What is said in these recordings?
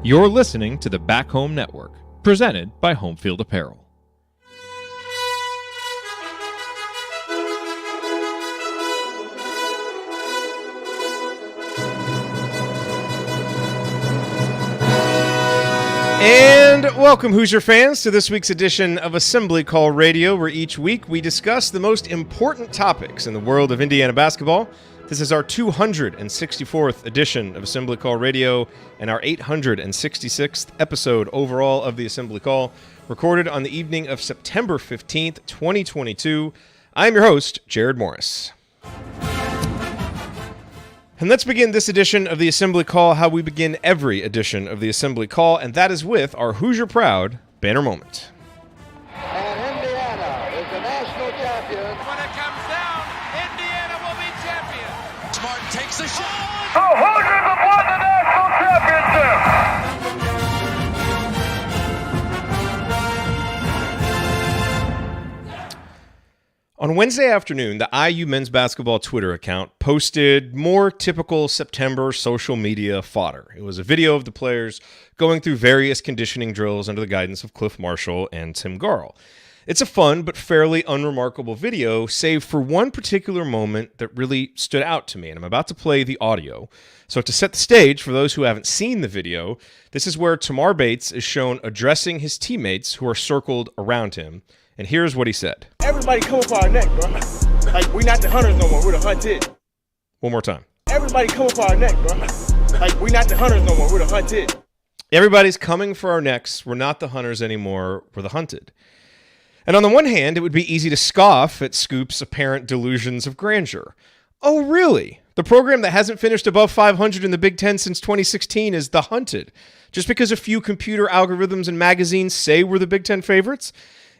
You're listening to the Back Home Network, presented by Home Field Apparel. And welcome, Hoosier fans, to this week's edition of Assembly Call Radio, where each week we discuss the most important topics in the world of Indiana basketball. This is our 264th edition of Assembly Call Radio and our 866th episode overall of the Assembly Call, recorded on the evening of September 15th, 2022. I'm your host, Jerod Morris. And let's begin this edition of the Assembly Call how we begin every edition of the Assembly Call, and that is with our Hoosier Proud banner moment. And Indiana is the national champion. When it comes down, Indiana will be champion. Smart takes the shot. The Hoosiers have won the national championship. On Wednesday afternoon, the IU men's basketball Twitter account posted more typical September social media fodder. It was a video of the players going through various conditioning drills under the guidance of Cliff Marshall and Tim Garl. It's a fun but fairly unremarkable video, save for one particular moment that really stood out to me, and I'm about to play the audio. So to set the stage for those who haven't seen the video, this is where Tamar Bates is shown addressing his teammates who are circled around him. And here's what he said. Everybody coming for our neck, bro. Like, we not the hunters no more, we're the hunted. One more time. Everybody coming for our neck, bro. Like, we not the hunters no more, we're the hunted. Everybody's coming for our necks. We're not the hunters anymore. We're the hunted. And on the one hand, it would be easy to scoff at Scoop's apparent delusions of grandeur. Oh, really? The program that hasn't finished above 500 in the Big Ten since 2016 is the hunted. Just because a few computer algorithms and magazines say we're the Big Ten favorites?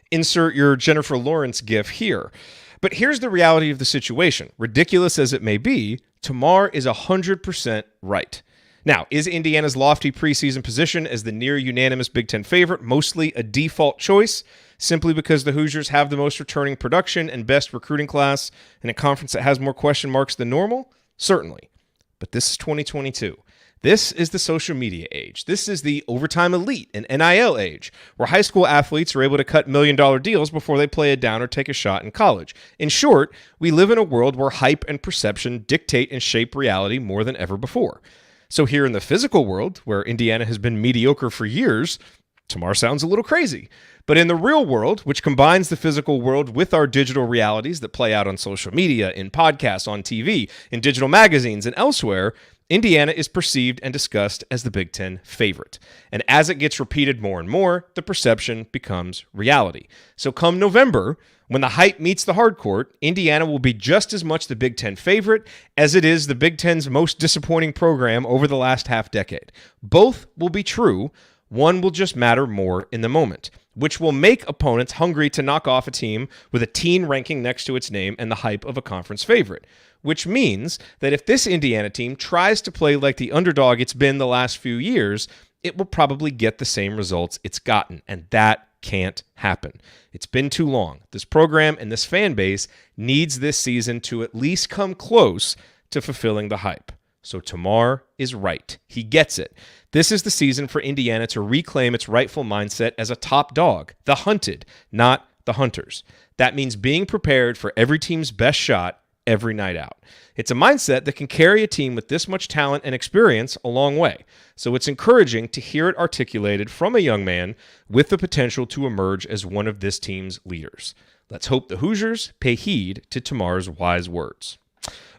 Insert your Jennifer Lawrence gif here. But here's the reality of the situation. Ridiculous as it may be, Tamar is 100% right. Now, is Indiana's lofty preseason position as the near-unanimous Big Ten favorite mostly a default choice, simply because the Hoosiers have the most returning production and best recruiting class in a conference that has more question marks than normal? Certainly. But this is 2022. This is the social media age. This is the overtime elite and NIL age, where high school athletes are able to cut million-dollar deals before they play a down or take a shot in college. In short, we live in a world where hype and perception dictate and shape reality more than ever before. So here in the physical world, where Indiana has been mediocre for years, Tamar sounds a little crazy. But in the real world, which combines the physical world with our digital realities that play out on social media, in podcasts, on TV, in digital magazines, and elsewhere, Indiana is perceived and discussed as the Big Ten favorite. And as it gets repeated more and more, the perception becomes reality. So come November, when the hype meets the hard court, Indiana will be just as much the Big Ten favorite as it is the Big Ten's most disappointing program over the last half decade. Both will be true. One will just matter more in the moment, which will make opponents hungry to knock off a team with a teen ranking next to its name and the hype of a conference favorite. Which means that if this Indiana team tries to play like the underdog it's been the last few years, it will probably get the same results it's gotten, and that can't happen. It's been too long. This program and this fan base needs this season to at least come close to fulfilling the hype. So Tamar is right. He gets it. This is the season for Indiana to reclaim its rightful mindset as a top dog, the hunted, not the hunters. That means being prepared for every team's best shot every night out. It's a mindset that can carry a team with this much talent and experience a long way. So it's encouraging to hear it articulated from a young man with the potential to emerge as one of this team's leaders. Let's hope the Hoosiers pay heed to Tamar's wise words.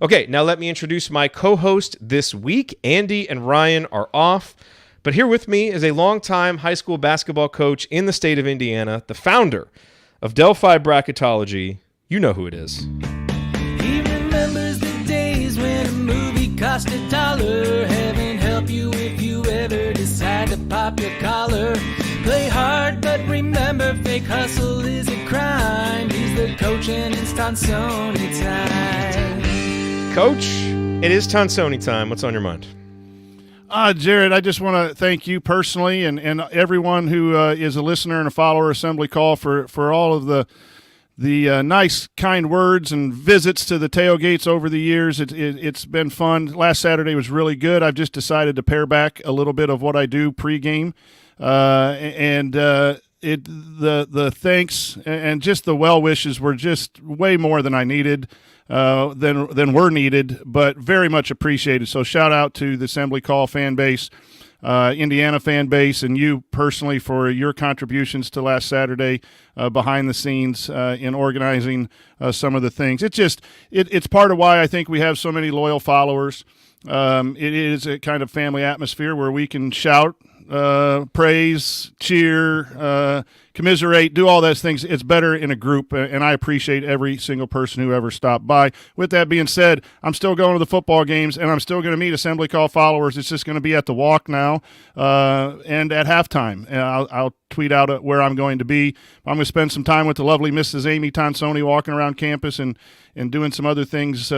Okay, now let me introduce my co-host this week. Andy and Ryan are off, but here with me is a longtime high school basketball coach in the state of Indiana, the founder of Delphi Bracketology. You know who it is. He remembers the days when a movie cost $1. Heaven help you if you ever decide to pop your collar. Play hard, but remember, fake hustle is a crime. He's the coach and it's Tonsoni time. Coach, it is Tonsoni time. What's on your mind? Jerod, I just want to thank you personally and everyone who is a listener and a follower of Assembly Call for all of the the nice, kind words and visits to the tailgates over the years. It's been fun. Last Saturday was really good. I've just decided to pare back a little bit of what I do pregame, the thanks and just the well wishes were just way more than I needed, than were needed, but very much appreciated. So shout out to the Assembly Call fan base, Indiana fan base, and you personally for your contributions to last Saturday behind the scenes in organizing some of the things. It's part of why I think we have so many loyal followers. It is a kind of family atmosphere where we can shout, praise, cheer, commiserate, do all those things. It's better in a group, and I appreciate every single person who ever stopped by. With that being said, I'm still going to the football games, and I'm still going to meet Assembly Call followers. It's just going to be at the walk now and at halftime. I'll tweet out where I'm going to be. I'm going to spend some time with the lovely Mrs. Amy Tonsoni walking around campus and doing some other things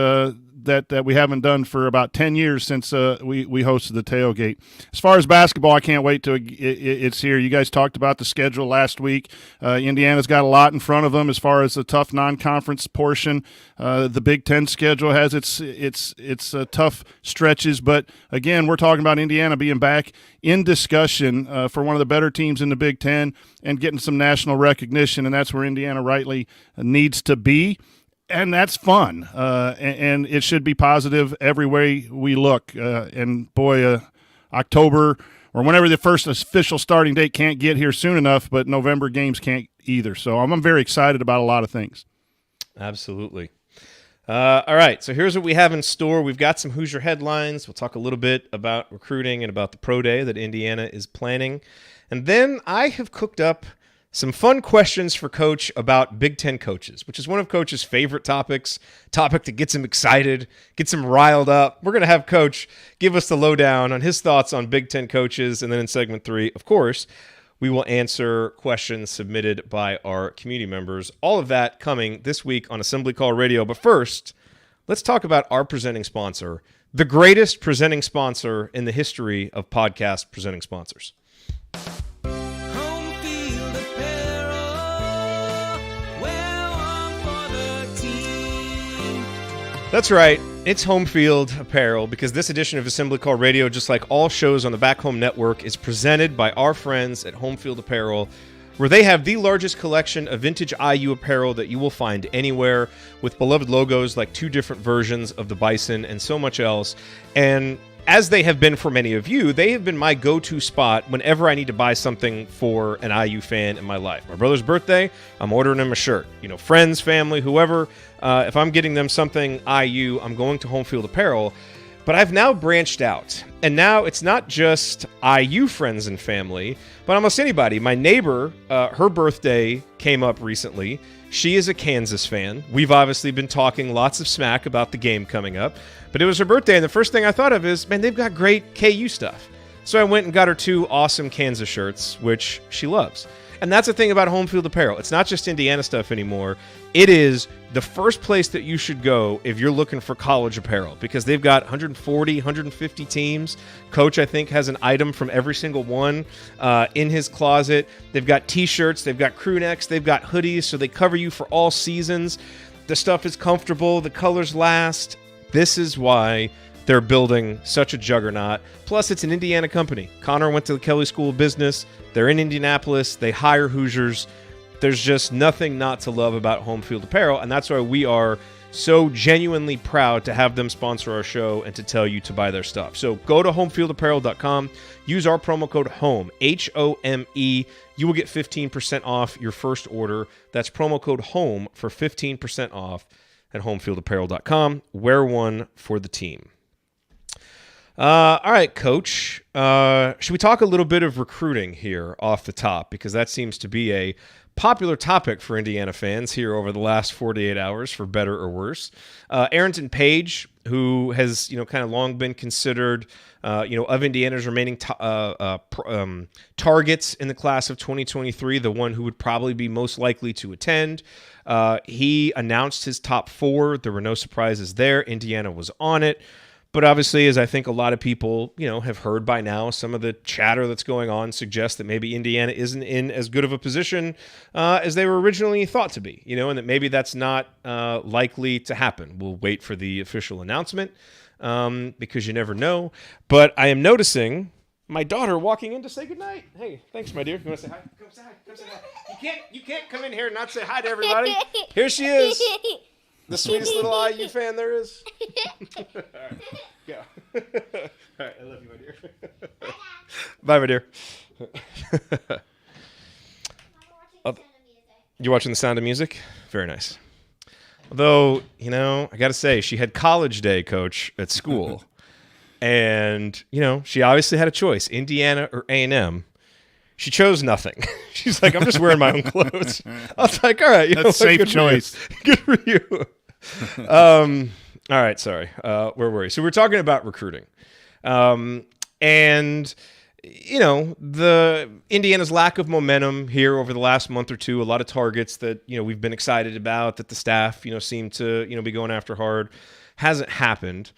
that we haven't done for about 10 years since we hosted the tailgate. As far as basketball, I can't wait till it's here. You guys talked about the schedule last week. Indiana's got a lot in front of them as far as the tough non-conference portion. The Big Ten schedule has its tough stretches, but again, we're talking about Indiana being back in discussion for one of the better teams in the Big Ten and getting some national recognition, and that's where Indiana rightly needs to be. And that's fun, and it should be positive every way we look. And boy, October or whenever the first official starting date can't get here soon enough, but November games can't either. So I'm very excited about a lot of things. Absolutely. All right, so here's what we have in store. We've got some Hoosier headlines. We'll talk a little bit about recruiting and about the pro day that Indiana is planning. And then I have cooked up some fun questions for Coach about Big Ten coaches, which is one of Coach's favorite topic that gets him excited, gets him riled up. We're going to have Coach give us the lowdown on his thoughts on Big Ten coaches. And then in segment 3, of course, we will answer questions submitted by our community members. All of that coming this week on Assembly Call Radio. But first, let's talk about our presenting sponsor, the greatest presenting sponsor in the history of podcast presenting sponsors. That's right, it's Home Field Apparel, because this edition of Assembly Call Radio, just like all shows on the Back Home Network, is presented by our friends at Home Field Apparel, where they have the largest collection of vintage IU apparel that you will find anywhere, with beloved logos like 2 different versions of the Bison and so much else. And as they have been for many of you, they have been my go-to spot whenever I need to buy something for an IU fan in my life. My brother's birthday, I'm ordering him a shirt. Friends, family, whoever, if I'm getting them something IU, I'm going to Home Field Apparel. But I've now branched out, and now it's not just IU friends and family, but almost anybody. My neighbor, her birthday came up recently. She is a Kansas fan. We've obviously been talking lots of smack about the game coming up, but it was her birthday, and the first thing I thought of is, man, they've got great KU stuff. So I went and got her 2 awesome Kansas shirts, which she loves. And that's the thing about Home Field Apparel. It's not just Indiana stuff anymore. It is the first place that you should go if you're looking for college apparel, because they've got 140, 150 teams. Coach, I think, has an item from every single one in his closet. They've got T-shirts. They've got crew necks. They've got hoodies, so they cover you for all seasons. The stuff is comfortable. The colors last. This is why they're building such a juggernaut. Plus, it's an Indiana company. Connor went to the Kelley School of Business. They're in Indianapolis. They hire Hoosiers. There's just nothing not to love about Home Field Apparel, and that's why we are so genuinely proud to have them sponsor our show and to tell you to buy their stuff. So go to homefieldapparel.com. Use our promo code HOME, HOME. You will get 15% off your first order. That's promo code HOME for 15% off at homefieldapparel.com. Wear one for the team. All right, Coach. Should we talk a little bit of recruiting here off the top? Because that seems to be a popular topic for Indiana fans here over the last 48 hours, for better or worse. Arrington Page, who has kind of long been considered of Indiana's remaining targets in the class of 2023, the one who would probably be most likely to attend. He announced his top 4. There were no surprises there. Indiana was on it. But obviously, as I think a lot of people, have heard by now, some of the chatter that's going on suggests that maybe Indiana isn't in as good of a position as they were originally thought to be, and that maybe that's not likely to happen. We'll wait for the official announcement because you never know. But I am noticing my daughter walking in to say goodnight. Hey, thanks, my dear. You want to say hi? Come say hi. Come say hi. You can't come in here and not say hi to everybody. Here she is. The sweetest little IU fan there is. All right, go. All right, I love you, my dear. Bye, my dear. You're watching The Sound of Music? Very nice. Although, I got to say, she had college day, Coach, at school. And, she obviously had a choice, Indiana or A&M. She chose nothing. She's like, I'm just wearing my own clothes. I was like, all right. That's a safe choice. Good for you. All right, sorry. Where were we? So we're talking about recruiting. And, the Indiana's lack of momentum here over the last month or two, a lot of targets that, we've been excited about, that the staff, seem to, be going after hard, hasn't happened.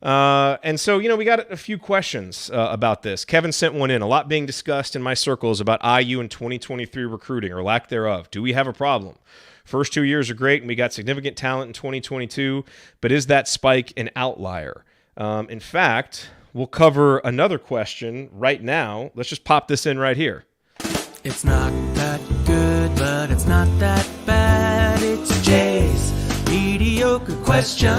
And so, we got a few questions about this. Kevin sent one in. A lot being discussed in my circles about IU and 2023 recruiting or lack thereof. Do we have a problem? First 2 years are great, and we got significant talent in 2022, but is that spike an outlier? In fact, we'll cover another question right now. Let's just pop this in right here. It's not that good, but it's not that bad. It's Jay's mediocre question.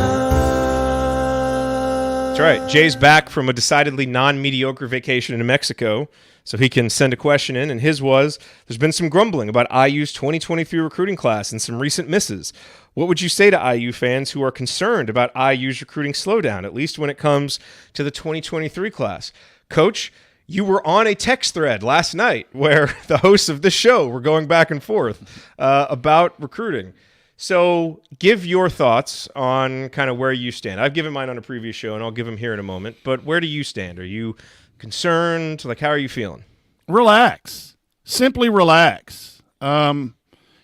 That's right. Jay's back from a decidedly non-mediocre vacation in Mexico, so he can send a question in, and his was, there's been some grumbling about IU's 2023 recruiting class and some recent misses. What would you say to IU fans who are concerned about IU's recruiting slowdown, at least when it comes to the 2023 class? Coach, you were on a text thread last night where the hosts of this show were going back and forth about recruiting. So give your thoughts on kind of where you stand. I've given mine on a previous show, and I'll give them here in a moment. But where do you stand? Are you concerned? Like, how are you feeling? Relax. Simply relax.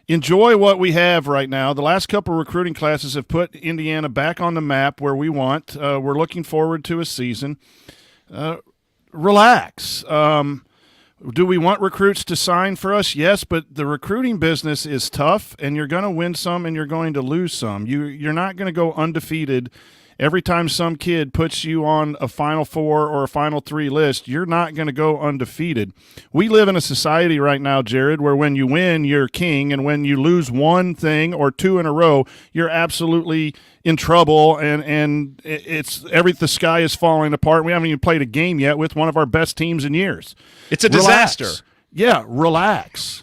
Enjoy what we have right now. The last couple of recruiting classes have put Indiana back on the map where we want. We're looking forward to a season. Relax. Do we want recruits to sign for us? Yes, but the recruiting business is tough, and you're going to win some and you're going to lose some. You're not going to go undefeated. Every time some kid puts you on a Final Four or a Final Three list, you're not going to go undefeated. We live in a society right now, Jerod, where when you win, you're king, and when you lose one thing or two in a row, you're absolutely in trouble, and the sky is falling apart. We haven't even played a game yet with one of our best teams in years. It's a disaster. Yeah, relax.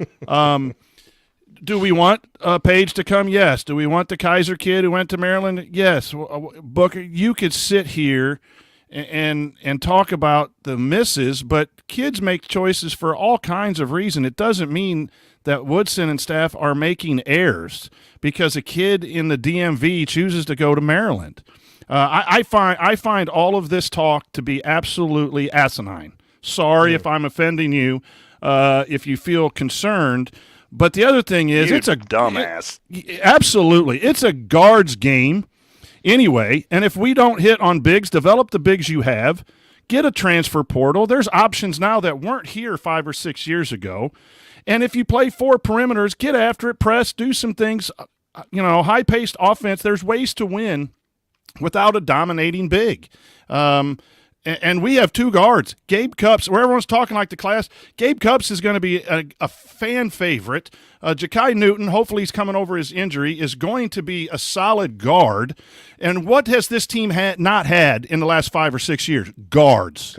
Do we want Page to come? Yes. Do we want the Kaiser kid who went to Maryland? Yes. Booker, you could sit here and talk about the misses, but kids make choices for all kinds of reasons. It doesn't mean that Woodson and staff are making errors because a kid in the DMV chooses to go to Maryland. I find all of this talk to be absolutely asinine. Sorry if I'm offending you, if you feel concerned. But the other thing is, it's a dumbass. Absolutely. It's a guards game anyway. And if we don't hit on bigs, develop the bigs you have, get a transfer portal. There's options now that weren't here 5 or 6 years ago. And if you play 4 perimeters, get after it, press, do some things, high-paced offense. There's ways to win without a dominating big. And we have 2 guards. Gabe Cupps, where everyone's talking like the class, Gabe Cupps is going to be a fan favorite. Ja'Kai Newton, hopefully he's coming over his injury, is going to be a solid guard. And what has this team not had in the last 5 or 6 years? Guards.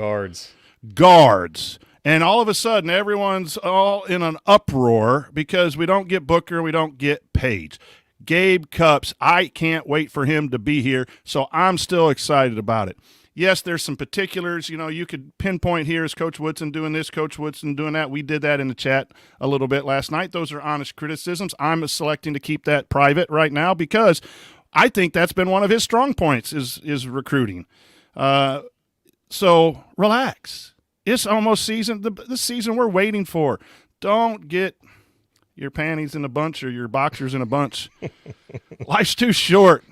And all of a sudden, everyone's all in an uproar because we don't get Booker, we don't get Page. Gabe Cupps, I can't wait for him to be here, so I'm still excited about it. Yes, there's some particulars. You could pinpoint here, is Coach Woodson doing this, Coach Woodson doing that. We did that in the chat a little bit last night. Those are honest criticisms. I'm selecting to keep that private right now because I think that's been one of his strong points is recruiting. So relax. It's almost season. The season we're waiting for. Don't get your panties in a bunch or your boxers in a bunch. Life's too short.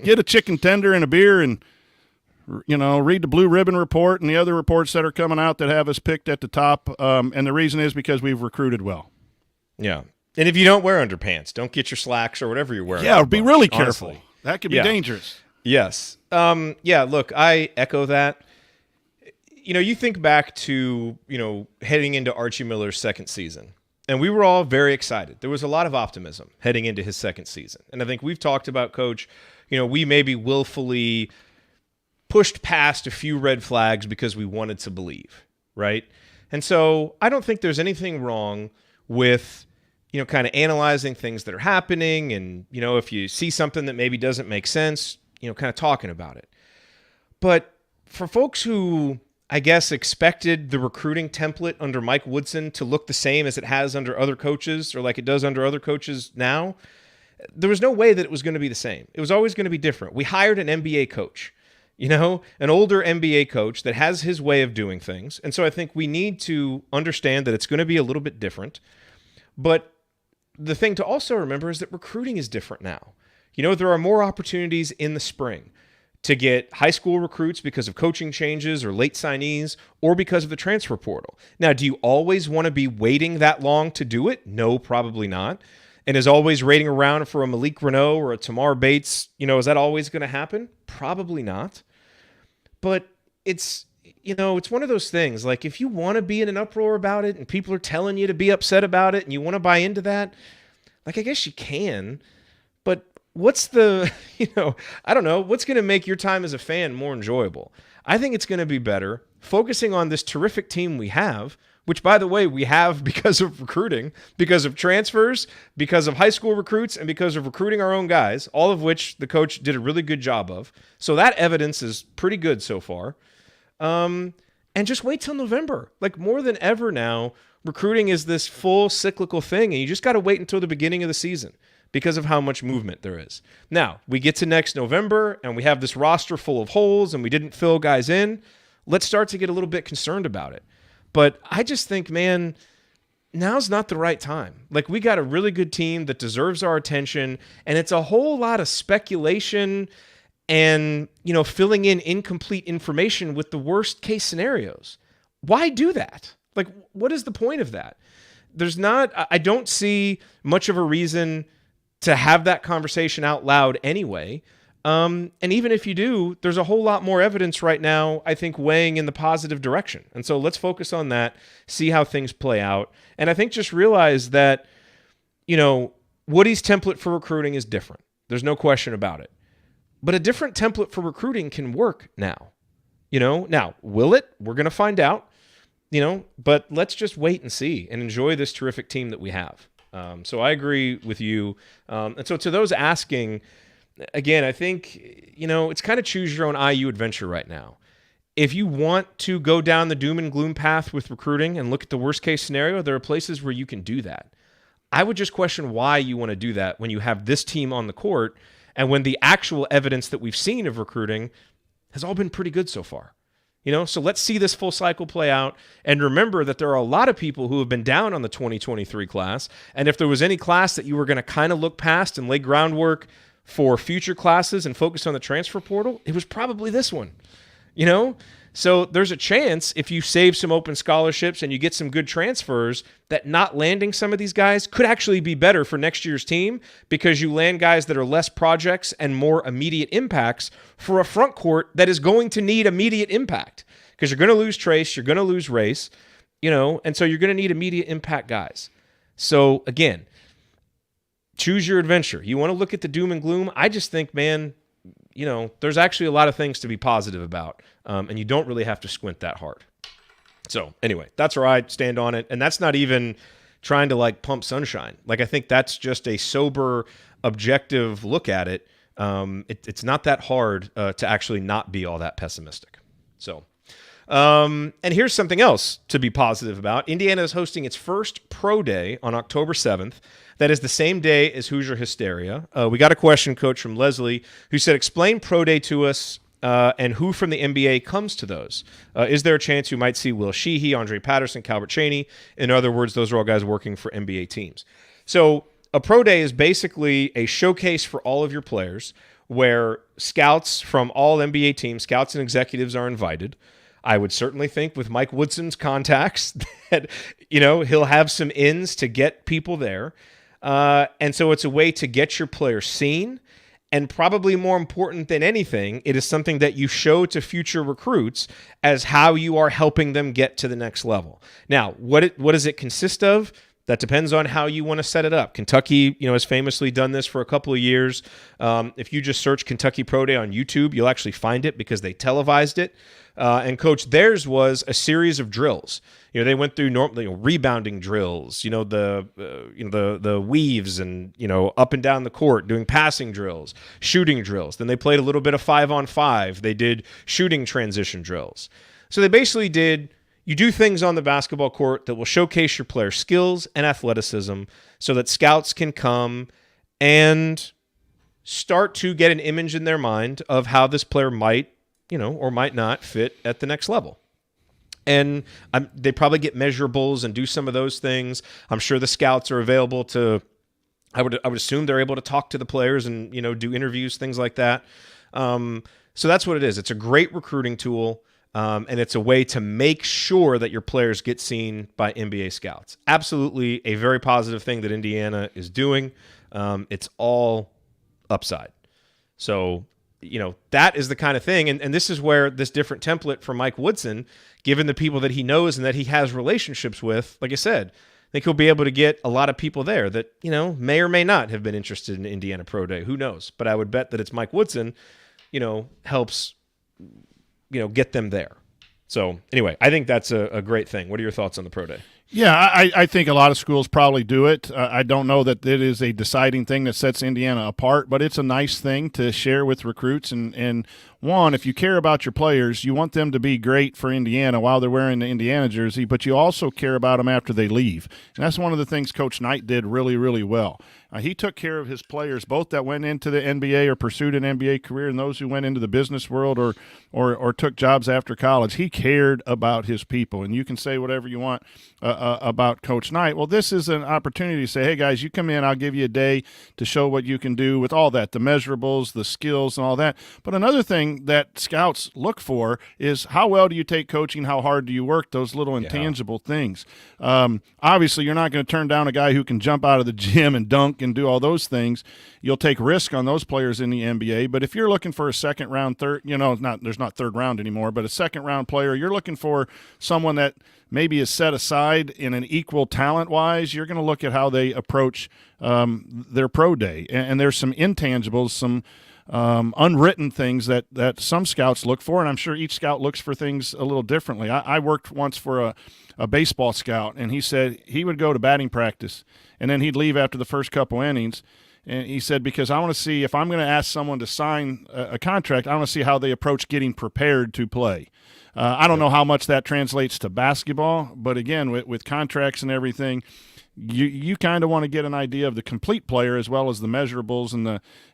Get a chicken tender and a beer and read the Blue Ribbon Report and the other reports that are coming out that have us picked at the top. And the reason is because we've recruited well. Yeah. And if you don't wear underpants, don't get your slacks or whatever you're wearing. Yeah, be really careful. Honestly. That could be dangerous. Yes. Look, I echo that. You think back to, heading into Archie Miller's second season, and we were all very excited. There was a lot of optimism heading into his second season. And I think we've talked about, Coach, we maybe willfully pushed past a few red flags because we wanted to believe, right? And so I don't think there's anything wrong with kind of analyzing things that are happening, and, if you see something that maybe doesn't make sense, kind of talking about it. But for folks who, I guess, expected the recruiting template under Mike Woodson to look the same as it has under other coaches, or like it does under other coaches now, there was no way that it was going to be the same. It was always going to be different. We hired an NBA coach, an older NBA coach that has his way of doing things. And so I think we need to understand that it's going to be a little bit different. But the thing to also remember is that recruiting is different now. There are more opportunities in the spring to get high school recruits because of coaching changes or late signees, or because of the transfer portal. Now, do you always want to be waiting that long to do it? No, probably not. And is always waiting around for a Malik Renault or a Tamar Bates, is that always going to happen? Probably not. But it's one of those things, like if you want to be in an uproar about it and people are telling you to be upset about it and you want to buy into that, like, I guess you can, but what's the, I don't know, what's going to make your time as a fan more enjoyable? I think it's going to be better focusing on this terrific team we have, which, by the way, we have because of recruiting, because of transfers, because of high school recruits, and because of recruiting our own guys, all of which the coach did a really good job of. So that evidence is pretty good so far. And just wait till November. Like, more than ever now, recruiting is this full cyclical thing, and you just got to wait until the beginning of the season because of how much movement there is. Now, we get to next November, and we have this roster full of holes, and we didn't fill guys in. Let's start to get a little bit concerned about it. But I just think, man, now's not the right time. Like, we got a really good team that deserves our attention, and it's a whole lot of speculation and, filling in incomplete information with the worst case scenarios. Why do that? Like, what is the point of that? I don't see much of a reason to have that conversation out loud anyway. And even if you do, there's a whole lot more evidence right now, I think, weighing in the positive direction. And so let's focus on that, see how things play out. And I think just realize that, Woody's template for recruiting is different. There's no question about it. But a different template for recruiting can work now. Now, will it? We're going to find out, but let's just wait and see and enjoy this terrific team that we have. So I agree with you. And so to those asking, again, I think, it's kind of choose your own IU adventure right now. If you want to go down the doom and gloom path with recruiting and look at the worst case scenario, there are places where you can do that. I would just question why you want to do that when you have this team on the court and when the actual evidence that we've seen of recruiting has all been pretty good so far. So let's see this full cycle play out. And remember that there are a lot of people who have been down on the 2023 class. And if there was any class that you were going to kind of look past and lay groundwork for future classes and focus on the transfer portal, it was probably this one. So there's a chance, if you save some open scholarships and you get some good transfers, that not landing some of these guys could actually be better for next year's team, because you land guys that are less projects and more immediate impacts for a front court that is going to need immediate impact, because you're going to lose Trace, you're going to lose Race, and so you're going to need immediate impact guys. So again, choose your adventure. You want to look at the doom and gloom? I just think, man, there's actually a lot of things to be positive about, and you don't really have to squint that hard. So anyway, that's where I stand on it, and that's not even trying to pump sunshine. I think that's just a sober, objective look at it. It's not that hard to actually not be all that pessimistic. So, and here's something else to be positive about. Indiana is hosting its first pro day on October 7th. That is the same day as Hoosier Hysteria. We got a question, Coach, from Leslie, who said, explain pro day to us and who from the NBA comes to those. Is there a chance you might see Will Sheehy, Andre Patterson, Calbert Chaney? In other words, those are all guys working for NBA teams. So a pro day is basically a showcase for all of your players where scouts from all NBA teams, scouts and executives are invited. I would certainly think with Mike Woodson's contacts that, he'll have some ins to get people there. And so it's a way to get your players seen. And probably more important than anything, it is something that you show to future recruits as how you are helping them get to the next level. Now, what does it consist of? That depends on how you want to set it up. Kentucky, has famously done this for a couple of years. If you just search Kentucky Pro Day on YouTube, you'll actually find it because they televised it. And Coach, theirs was a series of drills. They went through rebounding drills, the weaves and, up and down the court, doing passing drills, shooting drills. Then they played a little bit of 5-on-5. They did shooting transition drills. So they basically you do things on the basketball court that will showcase your player skills and athleticism so that scouts can come and start to get an image in their mind of how this player might, or might not fit at the next level. And they probably get measurables and do some of those things. I'm sure the scouts are available to, I would assume they're able to talk to the players and, do interviews, things like that. So that's what it is. It's a great recruiting tool. And it's a way to make sure that your players get seen by NBA scouts. Absolutely a very positive thing that Indiana is doing. It's all upside. So, that is the kind of thing. And this is where this different template for Mike Woodson, given the people that he knows and that he has relationships with, like I said, I think he'll be able to get a lot of people there that, may or may not have been interested in Indiana Pro Day. Who knows? But I would bet that it's Mike Woodson, helps get them there. So anyway, I think that's a great thing. What are your thoughts on the Pro Day? Yeah, I think a lot of schools probably do it. I don't know that it is a deciding thing that sets Indiana apart, but it's a nice thing to share with recruits. And one, if you care about your players, you want them to be great for Indiana while they're wearing the Indiana jersey, but you also care about them after they leave. And that's one of the things Coach Knight did really, really well. He took care of his players, both that went into the NBA or pursued an NBA career and those who went into the business world or took jobs after college. He cared about his people. And you can say whatever you want about Coach Knight. Well, this is an opportunity to say, hey, guys, you come in, I'll give you a day to show what you can do with all that, the measurables, the skills, and all that. But another thing that scouts look for is how well do you take coaching, how hard do you work, those little intangible things. Obviously, you're not going to turn down a guy who can jump out of the gym and dunk and do all those things. You'll take risk on those players in the NBA. But if you're looking for a second round, there's not third round anymore, but a second round player, you're looking for someone that maybe is set aside in an equal talent-wise, you're going to look at how they approach their pro day. And there's some intangibles, some unwritten things that some scouts look for, and I'm sure each scout looks for things a little differently. I worked once for a baseball scout, and he said he would go to batting practice, and then he'd leave after the first couple innings. And he said, because I want to see if I'm going to ask someone to sign a contract, I want to see how they approach getting prepared to play. I don't know how much that translates to basketball, but again, with contracts and everything, you kind of want to get an idea of the complete player as well as the measurables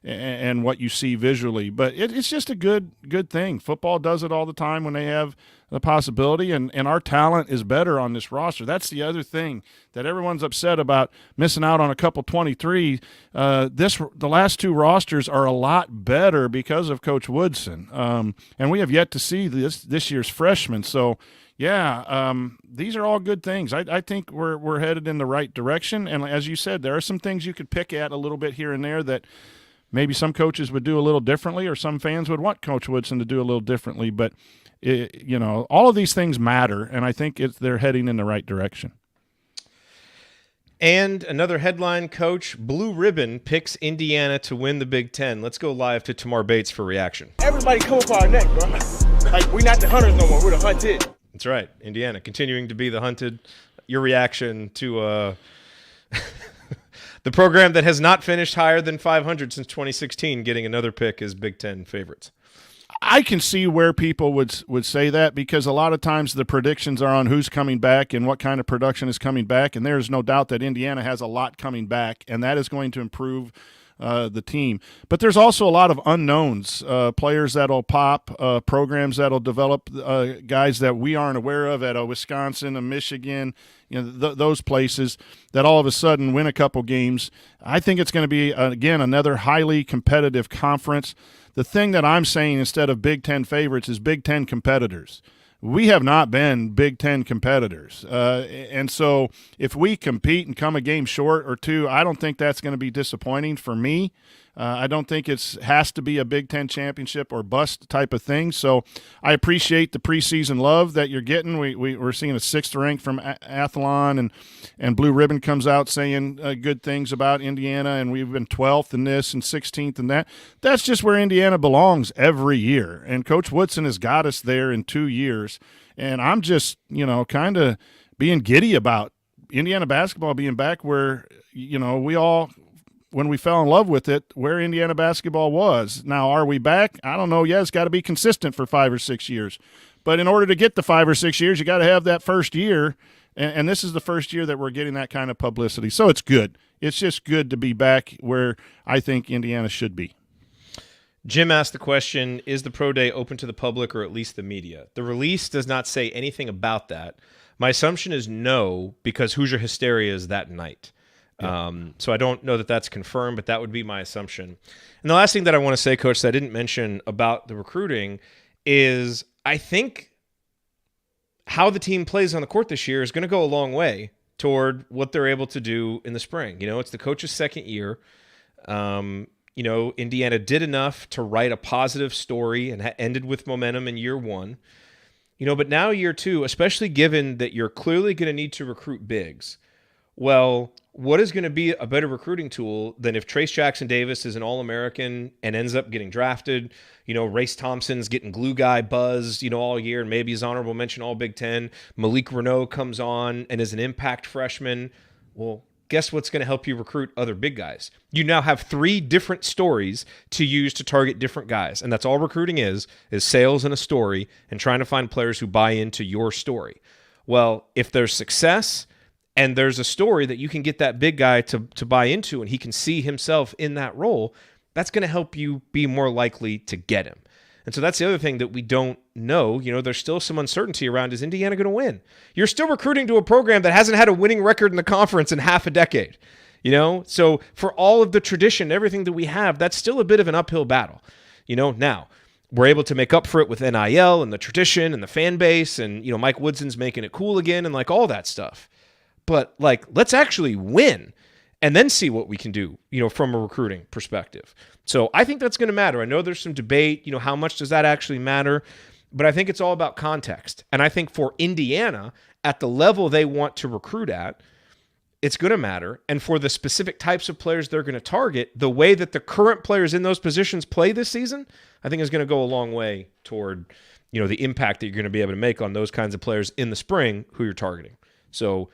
and what you see visually. But it's just a good thing. Football does it all the time when they have the possibility, and our talent is better on this roster. That's the other thing that everyone's upset about, missing out on a couple 23. The last two rosters are a lot better because of Coach Woodson, and we have yet to see this year's freshmen. So. Yeah, these are all good things. I think we're headed in the right direction. And as you said, there are some things you could pick at a little bit here and there that maybe some coaches would do a little differently, or some fans would want Coach Woodson to do a little differently. But, all of these things matter, and I think they're heading in the right direction. And another headline, Coach, Blue Ribbon picks Indiana to win the Big Ten. Let's go live to Tamar Bates for reaction. Everybody come for our neck, bro. Like, we not the hunters no more. We're the hunted. That's right. Indiana continuing to be the hunted. Your reaction to the program that has not finished higher than 500 since 2016 getting another pick as Big Ten favorites. I can see where people would say that, because a lot of times the predictions are on who's coming back and what kind of production is coming back, and there's no doubt that Indiana has a lot coming back, and that is going to improve the team. But there's also a lot of unknowns, players that'll pop, programs that'll develop, guys that we aren't aware of at Wisconsin, Michigan, those places that all of a sudden win a couple games. I think it's going to be, again, another highly competitive conference. The thing that I'm saying instead of Big Ten favorites is Big Ten competitors. We have not been Big Ten competitors. And so if we compete and come a game short or two, I don't think that's going to be disappointing for me. I don't think it has to be a Big Ten championship or bust type of thing. So I appreciate the preseason love that you're getting. We're seeing a 6th rank from Athlon, and Blue Ribbon comes out saying good things about Indiana, and we've been 12th in this and 16th in that. That's just where Indiana belongs every year. And Coach Woodson has got us there in 2 years. And I'm just, kind of being giddy about Indiana basketball being back where, we all – when we fell in love with it, where Indiana basketball was. Now, are we back? I don't know. Yeah, it's got to be consistent for 5 or 6 years. But in order to get the 5 or 6 years, you got to have that first year, and this is the first year that we're getting that kind of publicity. So it's good. It's just good to be back where I think Indiana should be. Jim asked the question, is the Pro Day open to the public or at least the media? The release does not say anything about that. My assumption is no, because Hoosier hysteria is that night. Yeah. So I don't know that that's confirmed, but that would be my assumption. And the last thing that I want to say, Coach, that I didn't mention about the recruiting is I think how the team plays on the court this year is going to go a long way toward what they're able to do in the spring. It's the coach's second year. Indiana did enough to write a positive story and ended with momentum in year 1. But now year 2, especially given that you're clearly going to need to recruit bigs. Well, what is going to be a better recruiting tool than if Trace Jackson Davis is an All-American and ends up getting drafted? Race Thompson's getting glue guy buzz, all year, and maybe his honorable mention All Big Ten. Malik Renault comes on and is an impact freshman. Well, guess what's going to help you recruit other big guys? You now have 3 different stories to use to target different guys, and that's all recruiting is sales and a story and trying to find players who buy into your story. Well, if there's success and there's a story that you can get that big guy to buy into and he can see himself in that role, that's going to help you be more likely to get him. And so that's the other thing that we don't know. There's still some uncertainty around, is Indiana going to win? You're still recruiting to a program that hasn't had a winning record in the conference in half a decade. So for all of the tradition, everything that we have, that's still a bit of an uphill battle. Now we're able to make up for it with NIL and the tradition and the fan base, and Mike Woodson's making it cool again and all that stuff. But let's actually win and then see what we can do, from a recruiting perspective. So I think that's going to matter. I know there's some debate, how much does that actually matter? But I think it's all about context. And I think for Indiana, at the level they want to recruit at, it's going to matter. And for the specific types of players they're going to target, the way that the current players in those positions play this season, I think is going to go a long way toward, the impact that you're going to be able to make on those kinds of players in the spring who you're targeting. So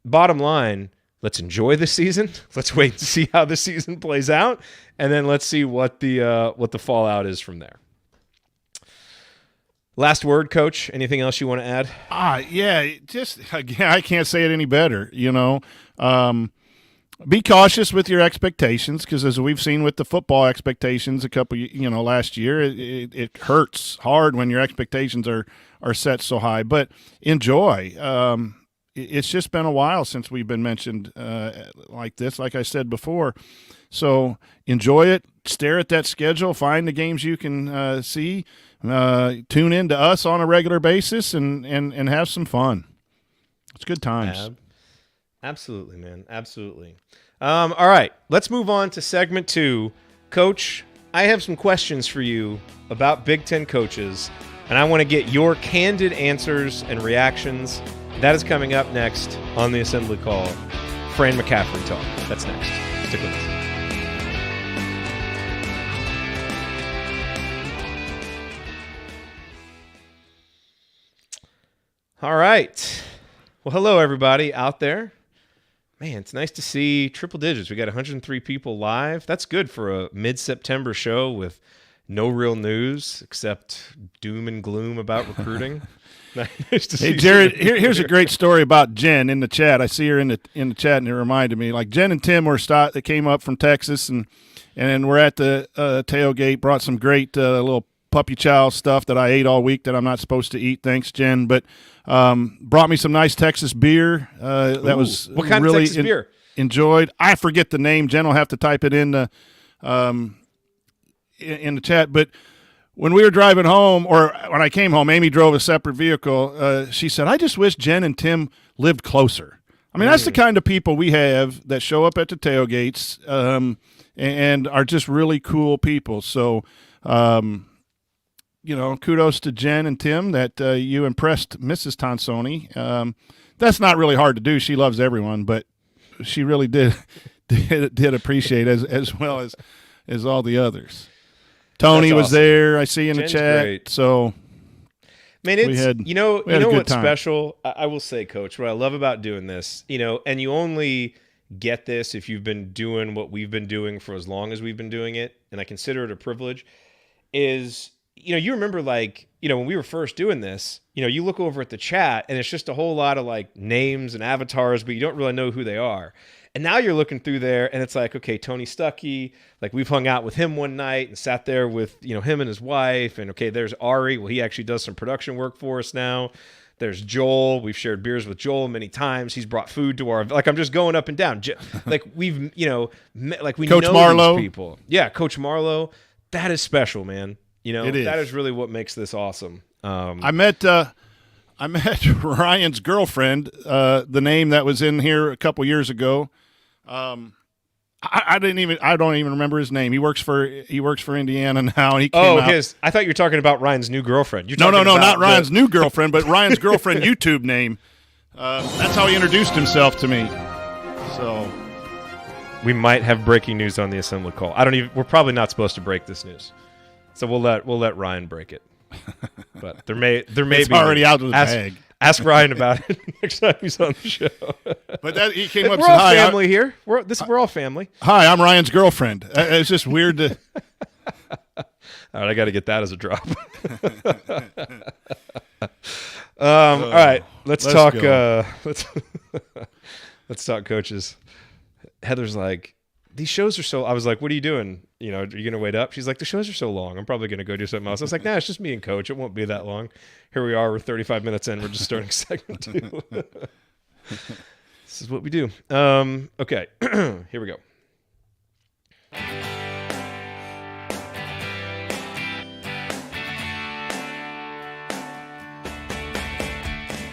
bottom line, let's enjoy the season. Let's wait and see how the season plays out, and then let's see what the fallout is from there. Last word, Coach. Anything else you want to add? Yeah. I can't say it any better. Be cautious with your expectations, because as we've seen with the football expectations last year, it hurts hard when your expectations are set so high. But enjoy. It's just been a while since we've been mentioned like this, like I said before. So enjoy it. Stare at that schedule. Find the games you can see. Tune in to us on a regular basis and have some fun. It's good times. Absolutely, man. Absolutely. All right. Let's move on to segment 2. Coach, I have some questions for you about Big Ten coaches, and I want to get your candid answers and reactions. That is coming up next on the Assembly Call. Fran McCaffrey Talk. That's next. Stick with us. All right. Well, hello, everybody out there. Man, it's nice to see triple digits. We got 103 people live. That's good for a mid-September show with no real news except doom and gloom about recruiting. Nice to Hey, see Jerod, some people here's a here. great story about Jen in the chat. I see her in the chat, and it reminded me. Like Jen and Tim that came up from Texas, and then we're at the tailgate. Brought some great little puppy chow stuff that I ate all week that I'm not supposed to eat. Thanks, Jen. But brought me some nice Texas beer. That was What kind really of Texas beer? enjoyed. I forget the name. Jen will have to type it in the chat, but. When we were driving home, or when I came home, Amy drove a separate vehicle. She said, I just wish Jen and Tim lived closer. I mean, that's the kind of people we have that show up at the tailgates and are just really cool people. So, kudos to Jen and Tim that you impressed Mrs. Tonsoni. That's not really hard to do. She loves everyone, but she really did appreciate as well as all the others. Tony That's was awesome. there. I see in Jen's the chat. great. So, Man, it's we had you know a good what's time. special? I will say, Coach, what I love about doing this, and you only get this if you've been doing what we've been doing for as long as we've been doing it, and I consider it a privilege, is, you remember when we were first doing this, you look over at the chat and it's just a whole lot of like names and avatars, but you don't really know who they are. And now you're looking through there and it's like, okay, Tony Stuckey, like we've hung out with him one night and sat there with, him and his wife. And okay, there's Ari. Well, he actually does some production work for us now. There's Joel. We've shared beers with Joel many times. He's brought food to our, I'm just going up and down. Like we Coach know Marlowe. these people. Yeah. Coach Marlowe. That is special, man. It is. That is really what makes this awesome. I met Ryan's girlfriend, the name that was in here a couple years ago. I don't even remember his name. He works for Indiana now, and he came out. I thought you were talking about Ryan's new girlfriend. No, not Ryan's new girlfriend, but Ryan's girlfriend YouTube name. That's how he introduced himself to me. So We might have breaking news on the assembly call. We're probably not supposed to break this news. So we'll let Ryan break it. But there may it's be already out of the bag. Ask Ryan about it next time he's on the show. But he came up and We're said, all "Hi, family here. We're all family." Hi, I'm Ryan's girlfriend. It's just weird to. All right, I got to get that as a drop. All right, let's talk. go. Let's talk coaches. Heather's like, these shows are so. I was like, what are you doing? Are you gonna wait up? She's like, the shows are so long. I'm probably gonna go do something else. I was like, nah, it's just me and Coach. It won't be that long. Here we are. We're 35 minutes in. We're just starting segment 2. This is what we do. Okay, here we go.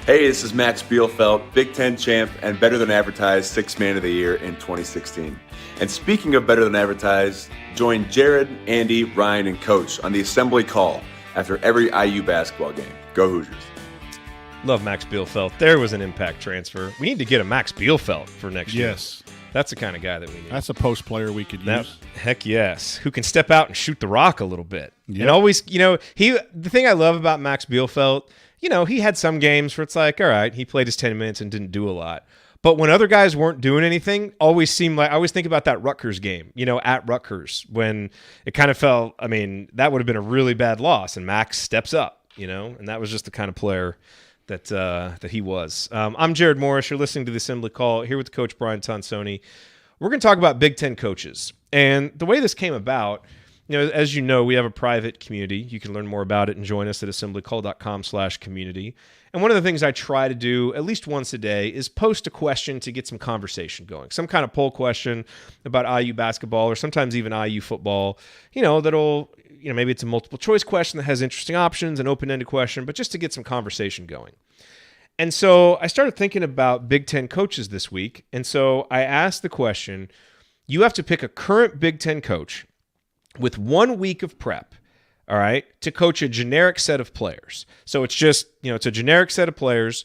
Hey, this is Max Bielfeldt, Big Ten champ and better than advertised Sixth Man of the Year in 2016. And speaking of better than advertised, join Jerod, Andy, Ryan, and Coach on the assembly call after every IU basketball game. Go Hoosiers. Love Max Bielfeldt. There was an impact transfer. We need to get a Max Bielfeldt for next year. Yes, That's the kind of guy that we need. that's a post player we could use. Heck yes. Who can step out and shoot the rock a little bit. Yep. And always, the thing I love about Max Bielfeldt, he had some games where it's like, all right, he played his 10 minutes and didn't do a lot. But when other guys weren't doing anything, always seemed like, I always think about that Rutgers game, at Rutgers, when it kind of felt, that would have been a really bad loss. And Max steps up, and that was just the kind of player that he was. I'm Jared Morris. You're listening to the Assembly Call here with Coach Brian Tonsoni. We're going to talk about Big Ten coaches. And the way this came about, as you know, we have a private community. You can learn more about it and join us at assemblycall.com/community. And one of the things I try to do at least once a day is post a question to get some conversation going. Some kind of poll question about IU basketball or sometimes even IU football, that'll, maybe it's a multiple choice question that has interesting options, an open-ended question, but just to get some conversation going. And so I started thinking about Big Ten coaches this week. And so I asked the question, you have to pick a current Big Ten coach with 1 week of prep, all right, to coach a generic set of players. So it's just, it's a generic set of players.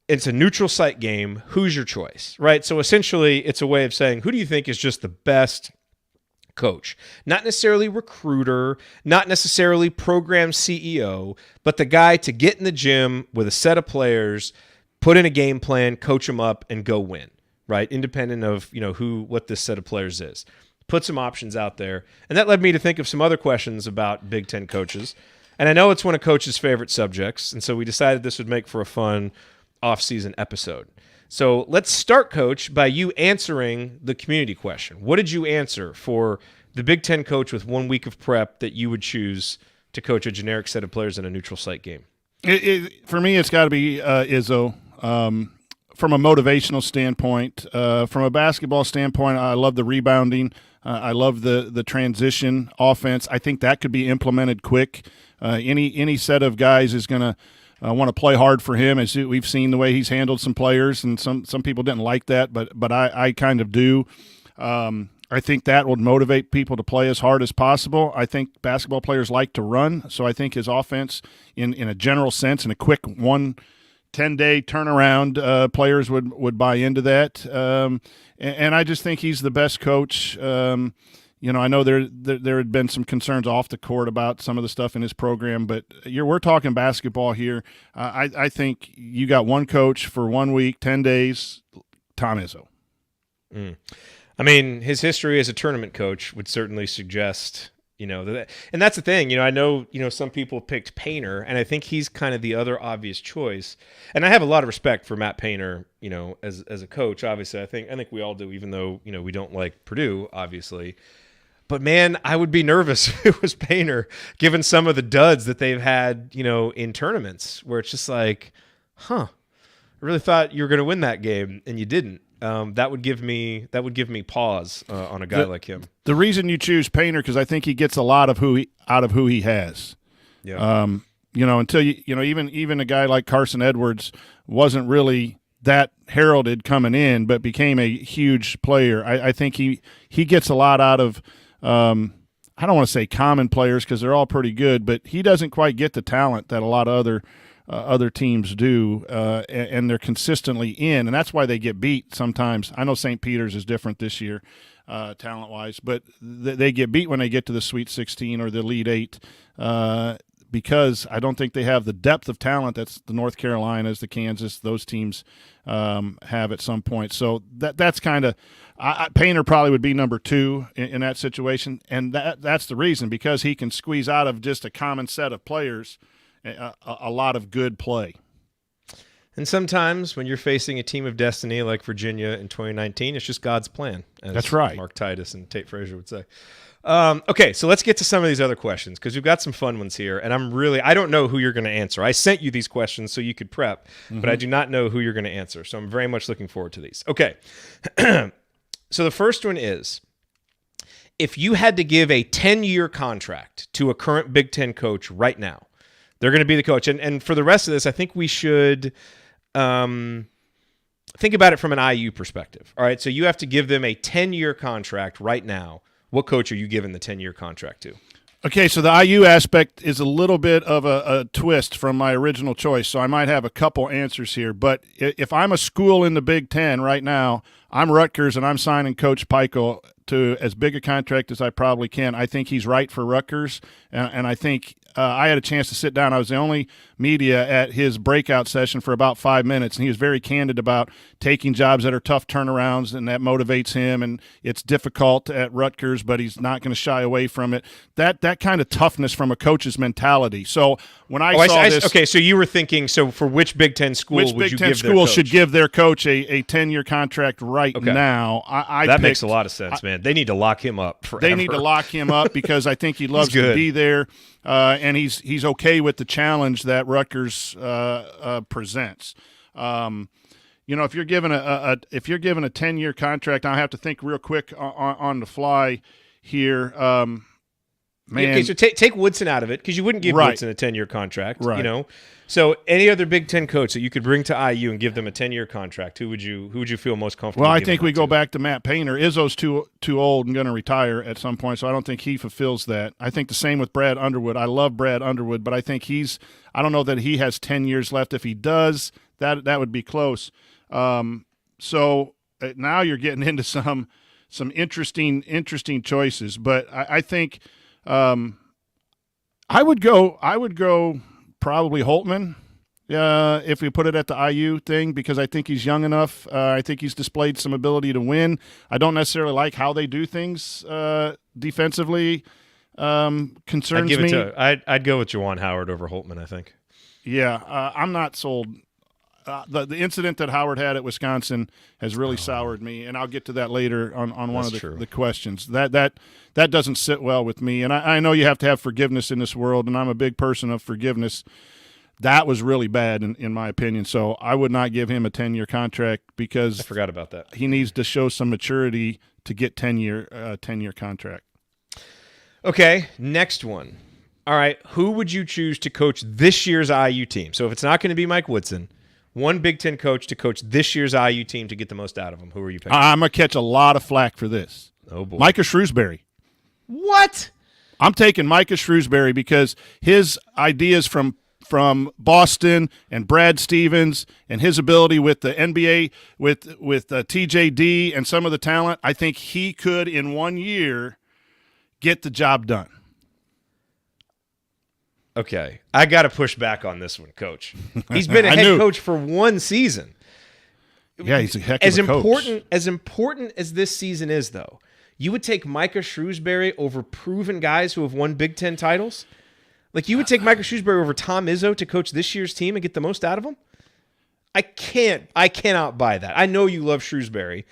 It's a neutral site game. Who's your choice, right? So essentially, it's a way of saying, who do you think is just the best coach? Not necessarily recruiter, not necessarily program CEO, but the guy to get in the gym with a set of players, put in a game plan, coach them up, and go win, right? Independent of, what this set of players is. put some options out there. And that led me to think of some other questions about Big Ten coaches. And I know it's one of Coach's favorite subjects, and so we decided this would make for a fun off-season episode. So let's start, Coach, by you answering the community question. What did you answer for the Big Ten coach with 1 week of prep that you would choose to coach a generic set of players in a neutral site game? For me, it's got to be Izzo. From a motivational standpoint, from a basketball standpoint, I love the rebounding. I love the transition offense. I think that could be implemented quick. Any set of guys is going to want to play hard for him. As we've seen the way he's handled some players, and some people didn't like that, but I kind of do. I think that would motivate people to play as hard as possible. I think basketball players like to run, so I think his offense, in a general sense, in a quick 10-day turnaround, players would buy into that. And I just think he's the best coach. I know there had been some concerns off the court about some of the stuff in his program, but we're talking basketball here. I think you got one coach for 1 week, 10 days, Tom Izzo. I mean, his history as a tournament coach would certainly suggest, that, and that's the thing. I know, some people picked Painter, and I think he's kind of the other obvious choice. And I have a lot of respect for Matt Painter, as a coach. Obviously, I think we all do, even though we don't like Purdue, obviously. But man, I would be nervous if it was Painter, given some of the duds that they've had, in tournaments, where it's just like, I really thought you were going to win that game, and you didn't. That would give me pause on a guy like him. The reason you choose Painter, because I think he gets a lot of out of who he has. Yeah. Until even a guy like Carson Edwards wasn't really that heralded coming in, but became a huge player. I think he gets a lot out of. I don't want to say common players because they're all pretty good, but he doesn't quite get the talent that a lot of other teams do, and they're consistently in, and that's why they get beat sometimes. I know St. Peter's is different this year, talent-wise, but they get beat when they get to the Sweet 16 or the Elite 8, because I don't think they have the depth of talent that's the North Carolinas, the Kansas, those teams have at some point. So that's kind of Painter probably would be number 2 in that situation, and that's the reason, because he can squeeze out of just a common set of players a lot of good play. And sometimes when you're facing a team of destiny like Virginia in 2019, it's just God's plan. That's right. Mark Titus and Tate Frazier would say. Okay, so let's get to some of these other questions, because we've got some fun ones here, and I don't know who you're going to answer. I sent you these questions so you could prep, but I do not know who you're going to answer, so I'm very much looking forward to these. Okay, so the first one is, if you had to give a 10-year contract to a current Big Ten coach right now, they're going to be the coach. And for the rest of this, I think we should think about it from an IU perspective. All right, so you have to give them a 10-year contract right now. What coach are you giving the 10-year contract to? Okay, so the IU aspect is a little bit of a twist from my original choice, so I might have a couple answers here. But if I'm a school in the Big Ten right now, I'm Rutgers, and I'm signing Coach Pikiell to as big a contract as I probably can. I think he's right for Rutgers, and I think I had a chance to sit down. I was the only media at his breakout session for about 5 minutes, and he was very candid about taking jobs that are tough turnarounds, and that motivates him, and it's difficult at Rutgers, but he's not going to shy away from it. That kind of toughness from a coach's mentality. So when I saw this – okay, so you were thinking, so for which Big Ten school would you give their coach? Which Big Ten school should give their coach a 10-year contract right now? That makes a lot of sense, man. They need to lock him up forever. They need to lock him up because I think he loves to be there. And he's okay with the challenge that Rutgers presents. If you're given a 10-year contract, I have to think real quick on the fly here. Man, okay, so take Woodson out of it, because you wouldn't give Woodson a 10-year contract. Right. So any other Big Ten coach that you could bring to IU and give them a 10-year contract, who would you feel most comfortable? Well, I think we go back to Matt Painter. Izzo's too old and going to retire at some point, so I don't think he fulfills that. I think the same with Brad Underwood. I love Brad Underwood, but I think I don't know that he has 10 years left. If he does, that would be close. So now you're getting into some interesting choices, but I think I would go probably Holtman. if we put it at the IU thing, because I think he's young enough. I think he's displayed some ability to win. I don't necessarily like how they do things defensively. Concerns me. I'd go with Juwan Howard over Holtman, I think. Yeah, I'm not sold. The incident that Howard had at Wisconsin has really soured me, and I'll get to that later on one of the questions. That doesn't sit well with me, and I know you have to have forgiveness in this world, and I'm a big person of forgiveness. That was really bad in my opinion, so I would not give him a 10-year contract because I forgot about that. He needs to show some maturity to get 10-year contract. Okay, next one. All right, who would you choose to coach this year's IU team? So if it's not going to be Mike Woodson, one Big Ten coach to coach this year's IU team to get the most out of them. Who are you picking? I'm going to catch a lot of flack for this. Oh, boy. Micah Shrewsbury. What? I'm taking Micah Shrewsbury because his ideas from Boston and Brad Stevens and his ability with the NBA, with TJD and some of the talent, I think he could in 1 year get the job done. Okay, I got to push back on this one, Coach. He's been a head coach for one season. Yeah, he's a heck of a coach. As important as this season is, though, you would take Micah Shrewsbury over proven guys who have won Big Ten titles? Like, you would take Micah Shrewsbury over Tom Izzo to coach this year's team and get the most out of him? I cannot buy that. I know you love Shrewsbury.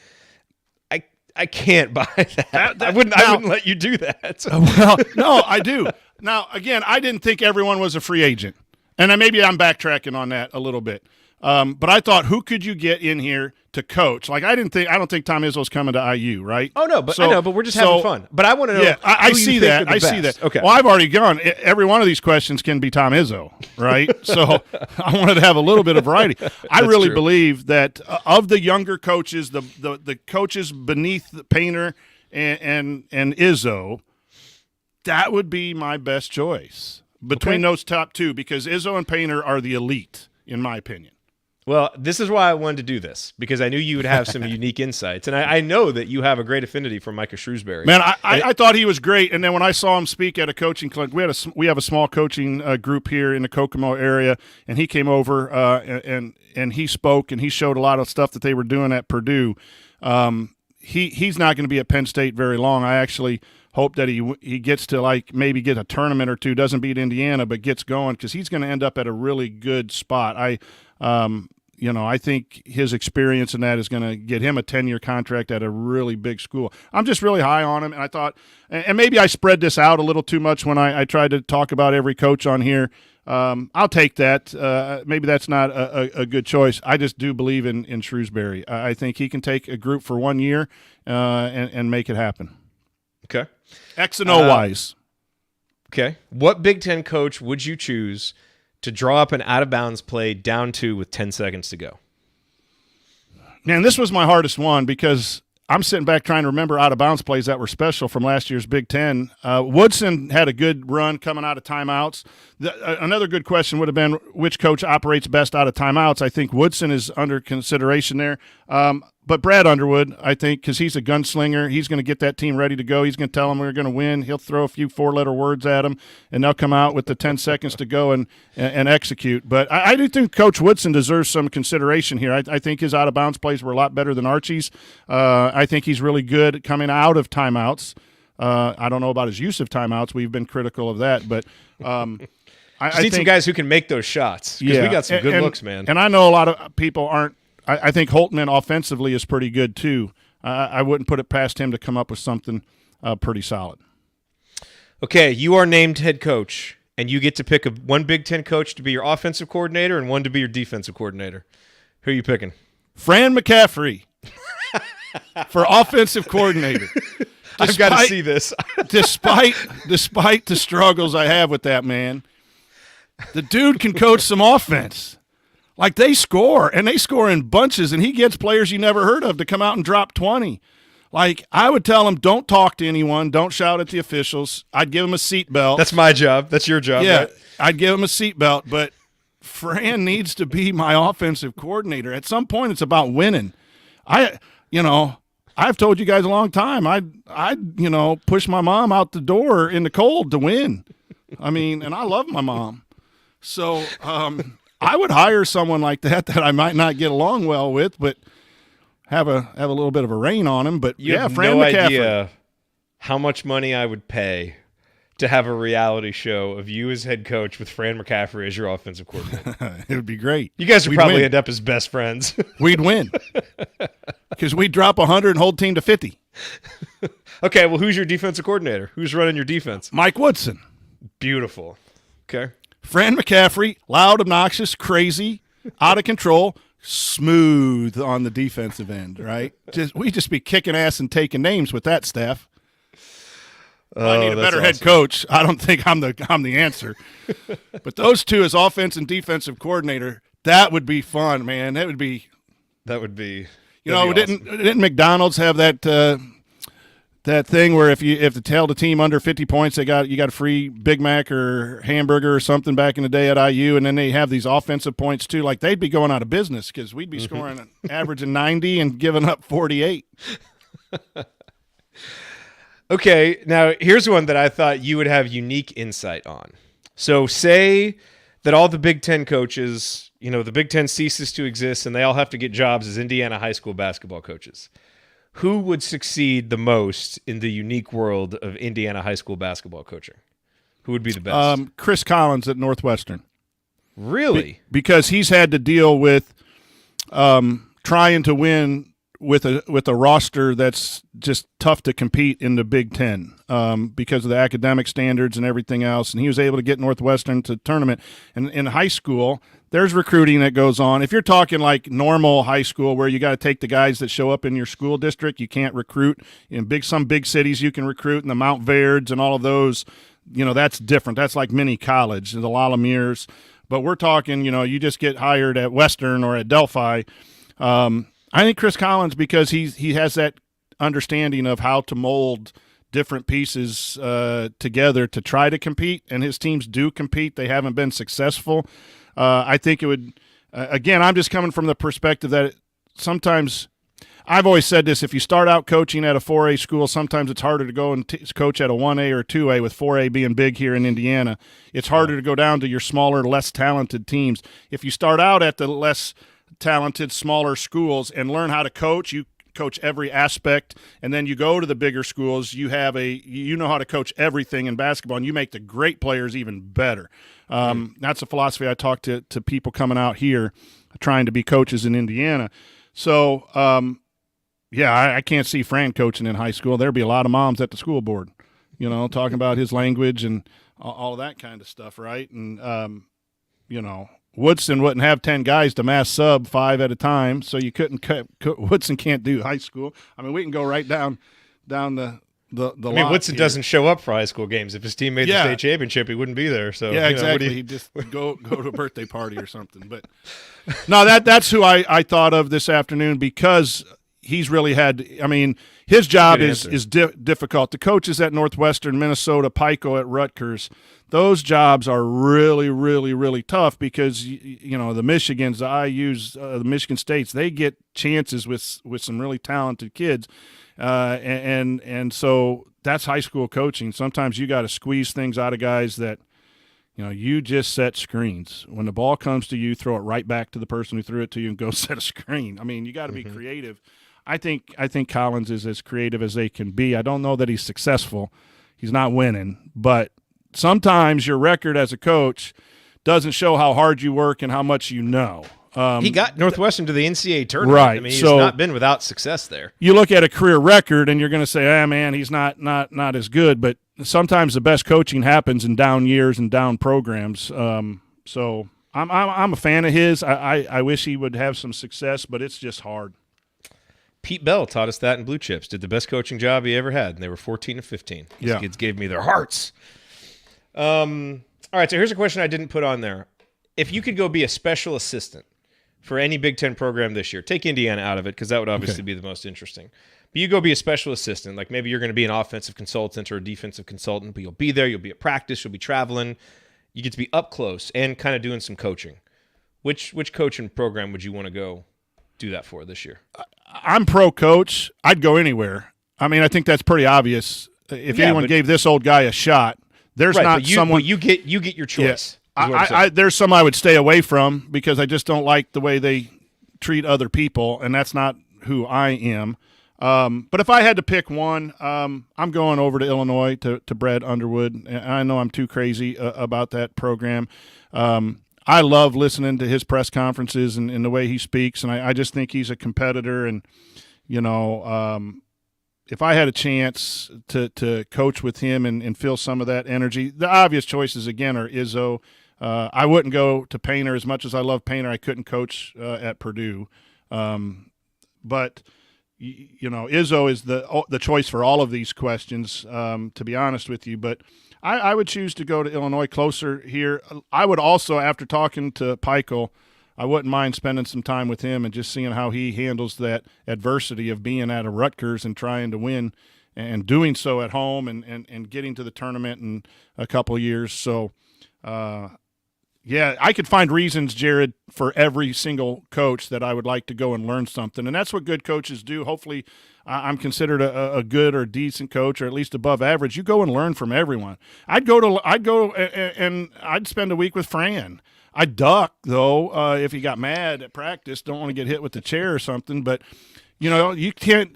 I can't buy that. I wouldn't let you do that. Well, no, I do. Now, again, I didn't think everyone was a free agent, and maybe I'm backtracking on that a little bit. But I thought, who could you get in here to coach? Like, I don't think Tom Izzo's coming to IU, right? Oh no, but I know, but we're just having fun. But I want to know. Yeah, I see that. I see that. Okay. Well, I've already gone. Every one of these questions can be Tom Izzo, right? So I wanted to have a little bit of variety. I really believe that of the younger coaches, the coaches beneath Painter and Izzo, that would be my best choice between those top two, because Izzo and Painter are the elite, in my opinion. Well, this is why I wanted to do this, because I knew you would have some unique insights. And I know that you have a great affinity for Micah Shrewsbury. Man, I thought he was great. And then when I saw him speak at a coaching clinic, we have a small coaching group here in the Kokomo area, and he came over and he spoke, and he showed a lot of stuff that they were doing at Purdue. He's not going to be at Penn State very long. I actually hope that he gets to maybe get a tournament or two, doesn't beat Indiana, but gets going, because he's going to end up at a really good spot. I think his experience in that is going to get him a 10-year contract at a really big school. I'm just really high on him, and I thought, and maybe I spread this out a little too much when I tried to talk about every coach on here. I'll take that. Maybe that's not a good choice. I just do believe in Shrewsbury. I think he can take a group for 1 year and make it happen. Okay. X and O wise. Okay. What Big Ten coach would you choose to draw up an out-of-bounds play down 2 with 10 seconds to go? Man, this was my hardest one, because I'm sitting back trying to remember out-of-bounds plays that were special from last year's Big Ten. Woodson had a good run coming out of timeouts. Another good question would have been, which coach operates best out of timeouts? I think Woodson is under consideration there. But Brad Underwood, I think, because he's a gunslinger, he's going to get that team ready to go. He's going to tell them we're going to win. He'll throw a few 4-letter words at them, and they'll come out with the 10 seconds to go and execute. But I do think Coach Woodson deserves some consideration here. I think his out-of-bounds plays were a lot better than Archie's. I think he's really good coming out of timeouts. I don't know about his use of timeouts. We've been critical of that. But I need think some guys who can make those shots, because we got some good looks, man. And I know a lot of people aren't. I think Holtman offensively is pretty good too. I wouldn't put it past him to come up with something pretty solid. Okay, you are named head coach, and you get to pick one Big Ten coach to be your offensive coordinator and one to be your defensive coordinator. Who are you picking? Fran McCaffrey for offensive coordinator. I've got to see this. despite the struggles I have with that man, the dude can coach some offense. Like, they score, and they score in bunches, and he gets players you never heard of to come out and drop 20. Like, I would tell him, don't talk to anyone, don't shout at the officials. I'd give him a seatbelt. That's my job. That's your job, yeah, right? I'd give him a seatbelt, but Fran needs to be my offensive coordinator. At some point, it's about winning. I've told you guys a long time, I'd push my mom out the door in the cold to win. I mean, and I love my mom. So, I would hire someone like that I might not get along well with, but have a little bit of a rein on him. But You have Fran no McCaffrey. idea how much money I would pay to have a reality show of you as head coach with Fran McCaffrey as your offensive coordinator. It would be great. You guys would We'd probably win. end up as best friends. We'd win because we'd drop 100 and hold team to 50. Okay, well, who's your defensive coordinator? Who's running your defense? Mike Woodson. Beautiful. Okay. Fran McCaffrey, loud, obnoxious, crazy, out of control, smooth on the defensive end, right? We just be kicking ass and taking names with that staff. I need a better head coach. I don't think I'm the answer. But those two as offense and defensive coordinator, that would be fun, man. That would be Didn't McDonald's have that thing where if you held a team under 50 points, you got a free Big Mac or hamburger or something back in the day at IU, and then they have these offensive points too. Like they'd be going out of business because we'd be scoring an average of 90 and giving up 48. Okay, now here's one that I thought you would have unique insight on. So say that all the Big Ten coaches, the Big Ten ceases to exist and they all have to get jobs as Indiana high school basketball coaches. Who would succeed the most in the unique world of Indiana high school basketball coaching? Who would be the best? Chris Collins at Northwestern. Really? Because he's had to deal with trying to win with a roster that's just tough to compete in the Big Ten because of the academic standards and everything else. And he was able to get Northwestern to the tournament. And in high school, there's recruiting that goes on. If you're talking like normal high school where you got to take the guys that show up in your school district, you can't recruit. In some big cities you can recruit, in the Mount Verdes and all of those, that's different. That's like mini college, the Lalamiers. But we're talking, you just get hired at Western or at Delphi. I think Chris Collins, because he has that understanding of how to mold different pieces together to try to compete, and his teams do compete. They haven't been successful. I think it would again, I'm just coming from the perspective that sometimes I've always said this, if you start out coaching at a 4A school, sometimes it's harder to go and coach at a 1A or 2A, with 4A being big here in Indiana. It's harder to go down to your smaller, less talented teams. If you start out at the less talented, smaller schools and learn how to coach, you coach every aspect, and then you go to the bigger schools, you know how to coach everything in basketball, and you make the great players even better. That's a philosophy I talk to people coming out here trying to be coaches in Indiana. So I can't see Fran coaching in high school. There'd be a lot of moms at the school board, talking about his language and all of that kind of stuff, right? And Woodson wouldn't have 10 guys to mass sub 5 at a time, so you couldn't Woodson can't do high school. I mean, we can go right down the line. Woodson doesn't show up for high school games. If his team made the state championship, he wouldn't be there. So exactly. He'd just go to a birthday party or something. But no, that's who I thought of this afternoon, because he's really had. I mean, his job is difficult. The coaches at Northwestern, Minnesota, Pico at Rutgers, those jobs are really, really, really tough, because the Michigans, the IUs, the Michigan States, they get chances with some really talented kids, and so that's high school coaching. Sometimes you got to squeeze things out of guys that you just set screens. When the ball comes to you, throw it right back to the person who threw it to you and go set a screen. I mean, you got to be creative. I think Collins is as creative as they can be. I don't know that he's successful. He's not winning, but sometimes your record as a coach doesn't show how hard you work and how much you know. He got Northwestern to the NCAA tournament. Right. I mean, he's not been without success there. You look at a career record and you're going to say, man, he's not as good. But sometimes the best coaching happens in down years and down programs. So I'm a fan of his. I wish he would have some success, but it's just hard. Pete Bell taught us that in Blue Chips. Did the best coaching job he ever had, and they were 14 and 15. These kids gave me their hearts. All right, so here's a question I didn't put on there. If you could go be a special assistant for any Big Ten program this year, take Indiana out of it, because that would obviously be the most interesting. But you go be a special assistant, like maybe you're going to be an offensive consultant or a defensive consultant, but you'll be there, you'll be at practice, you'll be traveling. You get to be up close and kind of doing some coaching. Which coaching program would you want to go do that for this year? I'm pro coach. I'd go anywhere. I mean, I think that's pretty obvious. If anyone gave this old guy a shot, there's not someone. But you get your choice. There's some I would stay away from because I just don't like the way they treat other people, and that's not who I am. But if I had to pick one, I'm going over to Illinois to Brad Underwood. And I know I'm too crazy about that program. I love listening to his press conferences and the way he speaks, and I just think he's a competitor. And, if I had a chance to coach with him and feel some of that energy, the obvious choices, again, are Izzo. I wouldn't go to Painter as much as I love Painter. I couldn't coach at Purdue. But Izzo is the choice for all of these questions, to be honest with you. But I would choose to go to Illinois, closer here. I would also, after talking to Peichel, I wouldn't mind spending some time with him and just seeing how he handles that adversity of being at a Rutgers and trying to win and doing so at home and getting to the tournament in a couple of years. So, I could find reasons, Jerod, for every single coach that I would like to go and learn something. And that's what good coaches do. Hopefully I'm considered a good or decent coach, or at least above average. You go and learn from everyone. I'd go and I'd spend a week with Fran. I'd duck, though, if he got mad at practice. Don't want to get hit with the chair or something. But, you can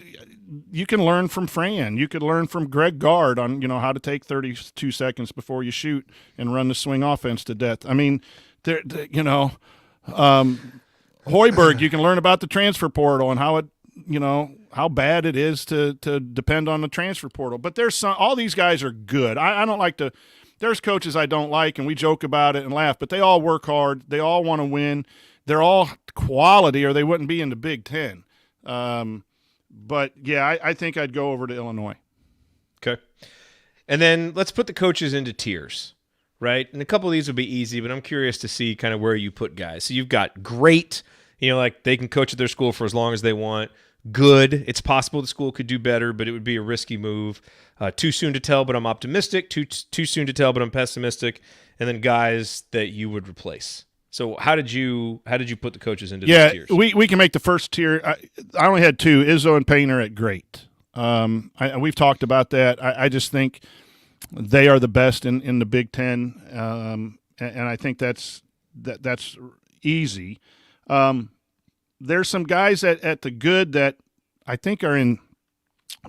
learn from Fran. You could learn from Greg Gard on, how to take 32 seconds before you shoot and run the swing offense to death. I mean, Hoiberg, you can learn about the transfer portal and how it, how bad it is to depend on the transfer portal. But all these guys are good. I don't like to – there's coaches I don't like, and we joke about it and laugh, but they all work hard. They all want to win. They're all quality, or they wouldn't be in the Big Ten. But, I think I'd go over to Illinois. Okay. And then let's put the coaches into tiers, right? And a couple of these would be easy, but I'm curious to see kind of where you put guys. So you've got great, like they can coach at their school for as long as they want. Good. It's possible the school could do better, but it would be a risky move. Too soon to tell, but I'm optimistic. Too soon to tell, but I'm pessimistic. And then guys that you would replace. So how did you put the coaches into those tiers? We can make the first tier. I only had two, Izzo and Painter at great. We've talked about that. I just think they are the best in the Big Ten, and I think that's easy. There's some guys at the good that I think are in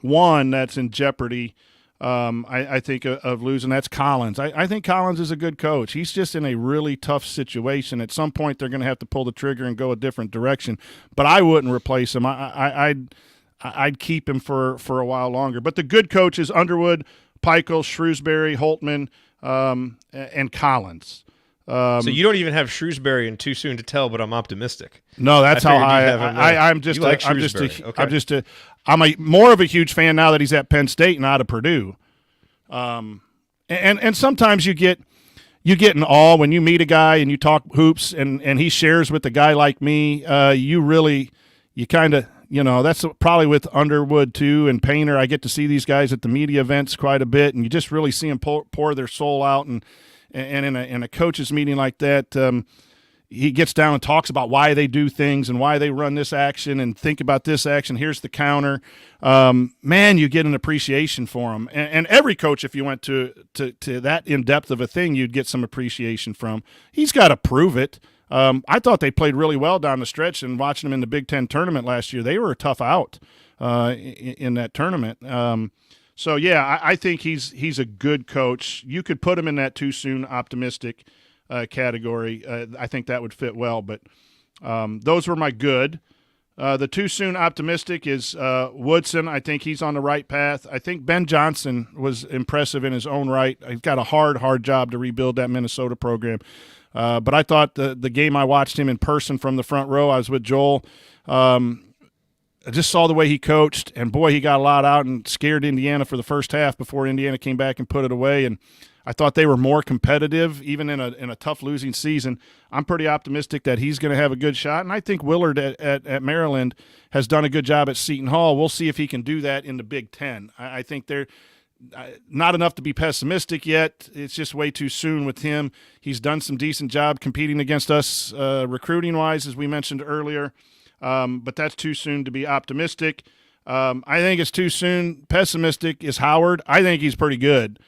one that's in jeopardy. I think of losing. That's Collins. I think Collins is a good coach. He's just in a really tough situation. At some point, they're going to have to pull the trigger and go a different direction. But I wouldn't replace him. I'd keep him for a while longer. But the good coaches: Underwood, Peichel, Shrewsbury, Holtman, and Collins. So you don't even have Shrewsbury and too soon to tell, but I'm optimistic. No, that's how I'm more of a huge fan now that he's at Penn State and out of Purdue. And sometimes you get in awe when you meet a guy and you talk hoops and he shares with a guy like me. You kind of, that's probably with Underwood too and Painter. I get to see these guys at the media events quite a bit, and you just really see them pour their soul out. And in a coach's meeting like that, he gets down and talks about why they do things and why they run this action and think about this action. Here's the counter. Man, you get an appreciation for him. And every coach, if you went to that in-depth of a thing, you'd get some appreciation from. He's got to prove it. I thought they played really well down the stretch, and watching them in the Big Ten tournament last year, they were a tough out in that tournament. So, I think he's a good coach. You could put him in that too soon optimistic category. I think that would fit well. But those were my good. The too soon optimistic is Woodson. I think he's on the right path. I think Ben Johnson was impressive in his own right. He's got a hard job to rebuild that Minnesota program. But I thought the game I watched him in person from the front row, I was with Joel, I just saw the way he coached, and boy, he got a lot out and scared Indiana for the first half before Indiana came back and put it away. And I thought they were more competitive, even in a tough losing season. I'm pretty optimistic that he's going to have a good shot, and I think Willard at Maryland has done a good job at Seton Hall. We'll see if he can do that in the Big Ten. I think they're not enough to be pessimistic yet. It's just way too soon with him. He's done some decent job competing against us recruiting-wise, as we mentioned earlier. But that's too soon to be optimistic. I think it's too soon. Pessimistic is Howard. I think he's pretty good,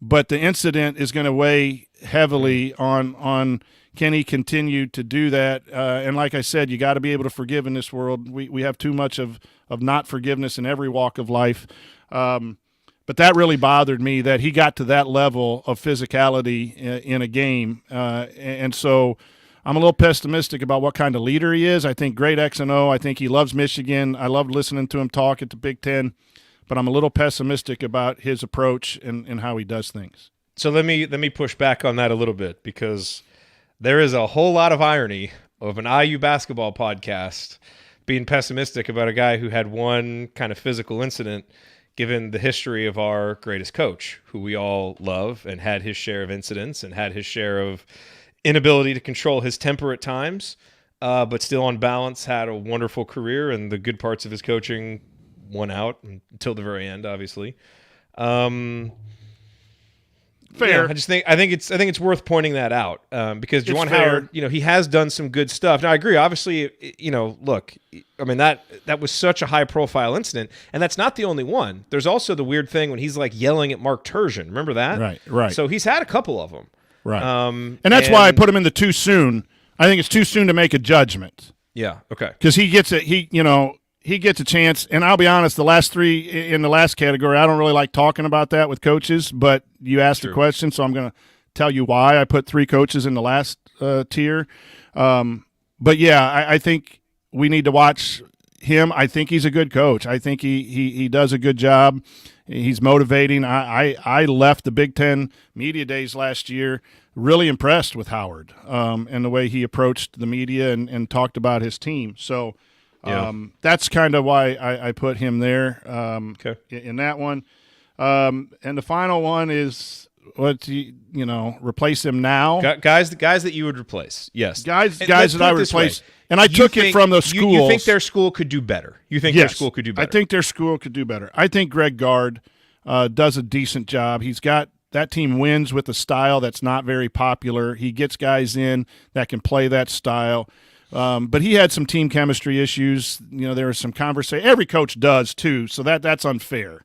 but the incident is going to weigh heavily on can he continue to do that? And like I said, you got to be able to forgive in this world. We have too much of not forgiveness in every walk of life. But that really bothered me that he got to that level of physicality in a game. And so I'm a little pessimistic about what kind of leader he is. I think great X and O. I think he loves Michigan. I loved listening to him talk at the Big Ten. But I'm a little pessimistic about his approach and how he does things. So let me push back on that a little bit, because there is a whole lot of irony of an IU basketball podcast being pessimistic about a guy who had one kind of physical incident, given the history of our greatest coach, who we all love and had his share of incidents and had his share of inability to control his temper at times, but still on balance had a wonderful career, and the good parts of his coaching won out until the very end, obviously. Fair. Yeah, I think it's worth pointing that out, because Juwan Howard, he has done some good stuff. Now, I agree. Obviously, look, I mean, that was such a high profile incident, and that's not the only one. There's also the weird thing when he's like yelling at Mark Turgeon. Remember that? Right. So he's had a couple of them. Right. And that's why I put him in the too soon. I think it's too soon to make a judgment. Yeah. Okay. Because he gets he gets a chance, and I'll be honest, the last three in the last category, I don't really like talking about that with coaches, but you asked a question, so I'm going to tell you why I put three coaches in the last tier. But, yeah, I think we need to watch him. I think he's a good coach. I think he does a good job. He's motivating. I left the Big Ten media days last year really impressed with Howard and the way he approached the media and talked about his team. So, that's kind of why I put him there in that one. And the final one is replace him now. Guys that you would replace. Yes. Guys that I would replace. And I took it from those schools. You think their school could do better? Their school could do better? I think their school could do better. I think Greg Gard does a decent job. He's got that team wins with a style that's not very popular. He gets guys in that can play that style. But he had some team chemistry issues. There was some conversation. Every coach does too, so that's unfair.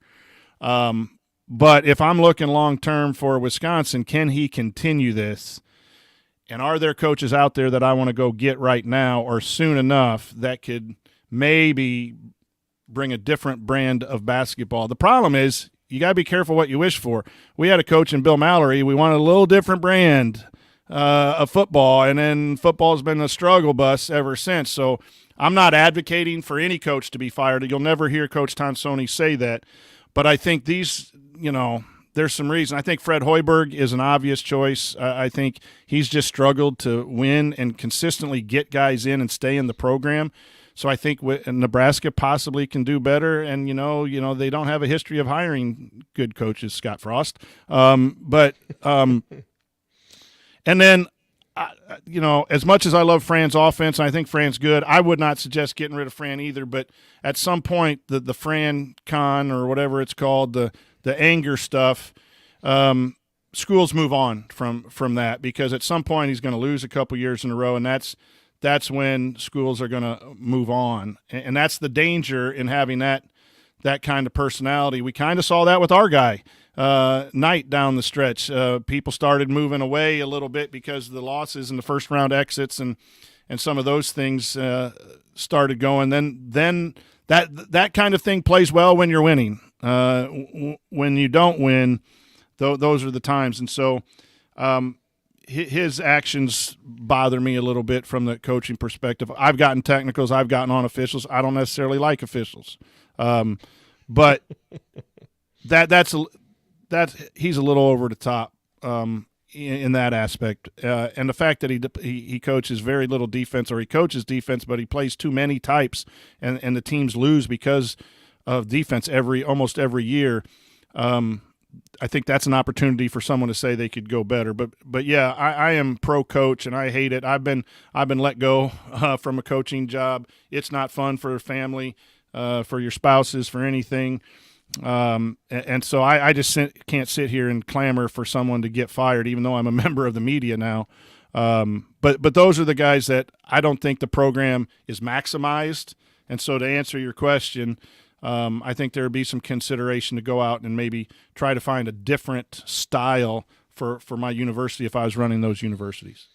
But if I'm looking long-term for Wisconsin, can he continue this? And are there coaches out there that I want to go get right now or soon enough that could maybe bring a different brand of basketball? The problem is you got to be careful what you wish for. We had a coach in Bill Mallory. We wanted a little different brand of football, and then football's been a struggle bus ever since. So I'm not advocating for any coach to be fired. You'll never hear Coach Tonsoni say that. But I think these, there's some reason. I think Fred Hoiberg is an obvious choice. I think he's just struggled to win and consistently get guys in and stay in the program. So I think Nebraska possibly can do better. And, they don't have a history of hiring good coaches, Scott Frost. And then, as much as I love Fran's offense, and I think Fran's good, I would not suggest getting rid of Fran either. But at some point, the Fran con or whatever it's called, the anger stuff, schools move on from that, because at some point he's going to lose a couple years in a row, and that's when schools are going to move on. And that's the danger in having that kind of personality. We kind of saw that with our guy. Knight down the stretch. People started moving away a little bit because of the losses and the first round exits and some of those things started going. Then that kind of thing plays well when you're winning. When you don't win, those are the times. And so his actions bother me a little bit from the coaching perspective. I've gotten technicals. I've gotten on officials. I don't necessarily like officials. But that's he's a little over the top in that aspect, and the fact that he coaches very little defense, or he coaches defense, but he plays too many types, and the teams lose because of defense almost every year. I think that's an opportunity for someone to say they could go better. But yeah, I am pro coach, and I hate it. I've been let go from a coaching job. It's not fun for a family, for your spouses, for anything. And so I just can't sit here and clamor for someone to get fired, even though I'm a member of the media now. But those are the guys that I don't think the program is maximized. And so to answer your question, I think there would be some consideration to go out and maybe try to find a different style for my university if I was running those universities.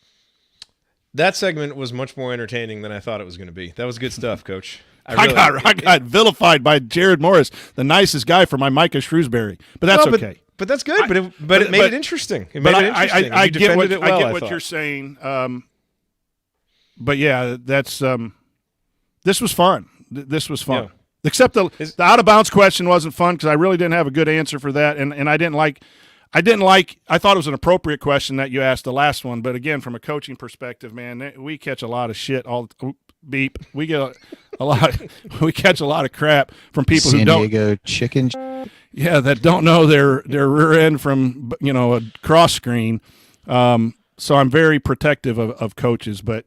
That segment was much more entertaining than I thought it was going to be. That was good stuff, Coach. I got vilified by Jared Morris, the nicest guy for my Micah Shrewsbury, but that's okay. But that's good. But it made it interesting. It made it interesting. I get what, well, I get what you're saying. But yeah, that's this was fun. This was fun. Yeah. Except the out of bounds question wasn't fun because I really didn't have a good answer for that, and I didn't like. I thought it was an appropriate question that you asked the last one, but again, from a coaching perspective, man, we catch a lot of shit beep. We get a lot. We catch a lot of crap from people who don't. San Diego chicken. Yeah, that don't know their rear end from a cross screen. So I'm very protective of coaches, but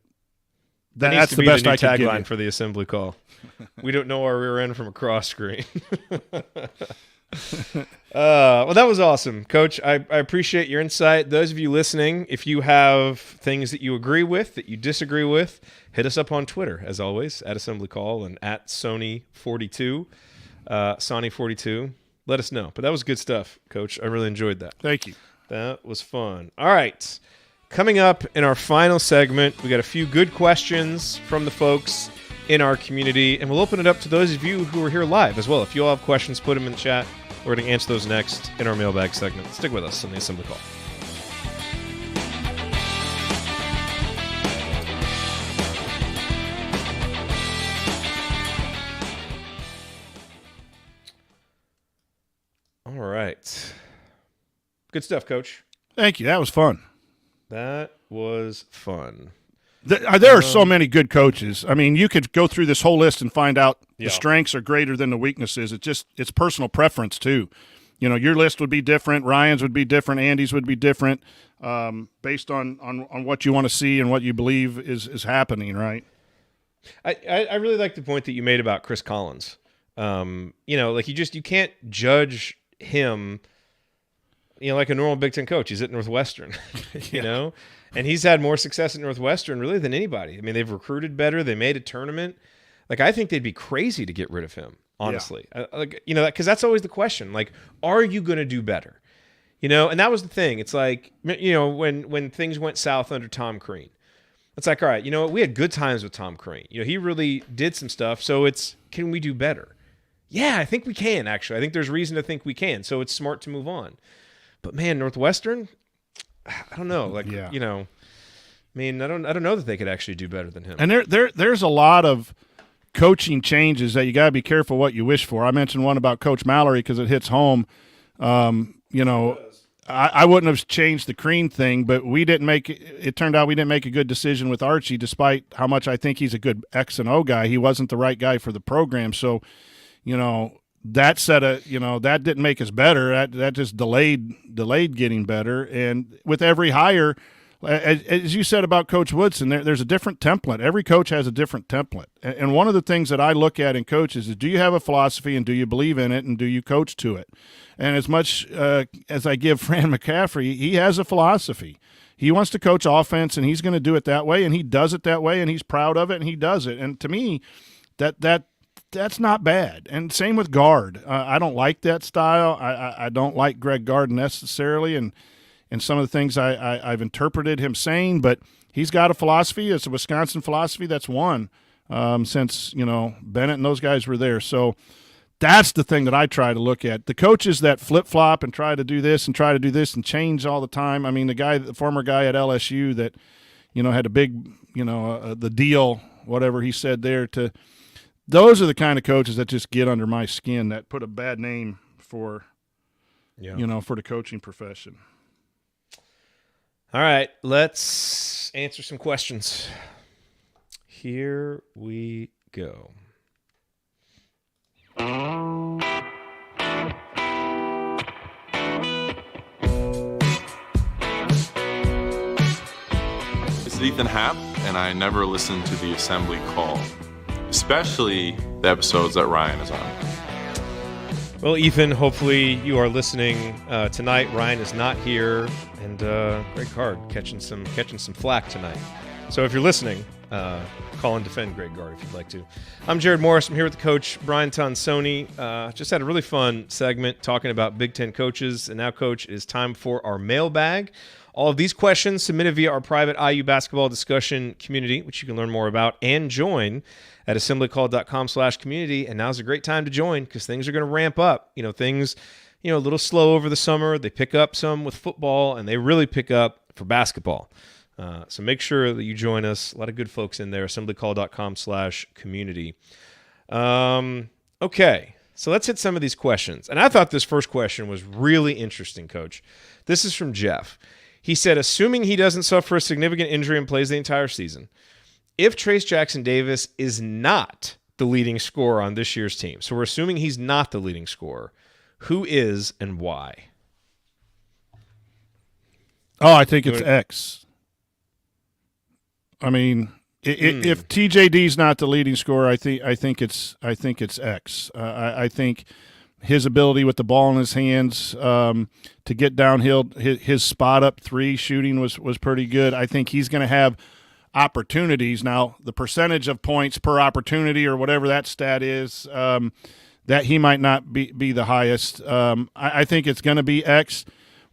that's the best I can give you. Tagline for the assembly call. We don't know our rear end from a cross screen. Well, that was awesome, Coach. I appreciate your insight. Those of you listening, if you have things that you agree with, that you disagree with, hit us up on Twitter, as always, at Assembly Call and at Sony42. Sony42. Let us know. But that was good stuff, Coach. I really enjoyed that. Thank you. That was fun. All right. Coming up in our final segment, we got a few good questions from the folks in our community, and we'll open it up to those of you who are here live as well. If you all have questions, put them in the chat. We're going to answer those next in our mailbag segment. Stick with us on the Assembly Call. All right. Good stuff, Coach. Thank you. That was fun. That was fun. There are so many good coaches. I mean, you could go through this whole list and find out the strengths are greater than the weaknesses. It's personal preference too. Your list would be different. Ryan's would be different. Andy's would be different based on what you want to see and what you believe is happening, right? I really like the point that you made about Chris Collins. You can't judge him, like a normal Big Ten coach. He's at Northwestern, know? And he's had more success at Northwestern really than anybody. I mean, they've recruited better. They made a tournament. I think they'd be crazy to get rid of him, honestly. Yeah. Because that's always the question. Are you going to do better? And that was the thing. It's when things went south under Tom Crean, it's all right, we had good times with Tom Crean. He really did some stuff. So can we do better? Yeah, I think we can, actually. I think there's reason to think we can. So it's smart to move on. But, man, Northwestern, I don't know. I don't know that they could actually do better than him. And there's a lot of coaching changes that you got to be careful what you wish for. I mentioned one about Coach Mallory because it hits home. I wouldn't have changed the Crean thing, but it turned out we didn't make a good decision with Archie, despite how much I think he's a good X and O guy. He wasn't the right guy for the program. So, that that didn't make us better. That just delayed getting better. And with every hire, as you said about Coach Woodson, there's a different template. Every coach has a different template. And one of the things that I look at in coaches is, do you have a philosophy and do you believe in it and do you coach to it? And as much as I give Fran McCaffrey, he has a philosophy. He wants to coach offense and he's going to do it that way, and he does it that way, and he's proud of it and he does it. And to me, that's not bad. And same with Gard. I don't like that style. I don't like Greg Gard necessarily, and some of the things I've interpreted him saying, but he's got a philosophy. It's a Wisconsin philosophy that's won since Bennett and those guys were there. So that's the thing that I try to look at. The coaches that flip-flop and try to do this and change all the time. I mean, the former guy at LSU that had a big the deal, whatever he said there, those are the kind of coaches that just get under my skin, that put a bad name for for the coaching profession. All right, let's answer some questions. Here we go. This is Ethan Happ, and I never listen to the Assembly Call, especially the episodes that Ryan is on. Well, Ethan, hopefully you are listening tonight. Ryan is not here, and great card catching some flack tonight. So if you're listening, call and defend Greg Gard if you'd like to. I'm Jerod Morris. I'm here with the coach, Brian Tonsoni. Just had a really fun segment talking about Big Ten coaches. And now, Coach, it is time for our mailbag. All of these questions submitted via our private IU basketball discussion community, which you can learn more about and join at assemblycall.com/community. And now's a great time to join because things are going to ramp up. Things, a little slow over the summer. They pick up some with football, and they really pick up for basketball. So make sure that you join us. A lot of good folks in there, assemblycall.com/community. Okay, so let's hit some of these questions. And I thought this first question was really interesting, Coach. This is from Jeff. He said, assuming he doesn't suffer a significant injury and plays the entire season, if Trace Jackson Davis is not the leading scorer on this year's team, so we're assuming he's not the leading scorer, who is and why? Oh, I think it's X. I mean, if TJD's not the leading scorer, I think it's X. I think his ability with the ball in his hands to get downhill, his spot up three shooting was pretty good. I think he's going to have opportunities. Now, the percentage of points per opportunity or whatever that stat is, that he might not be the highest. I think it's going to be X.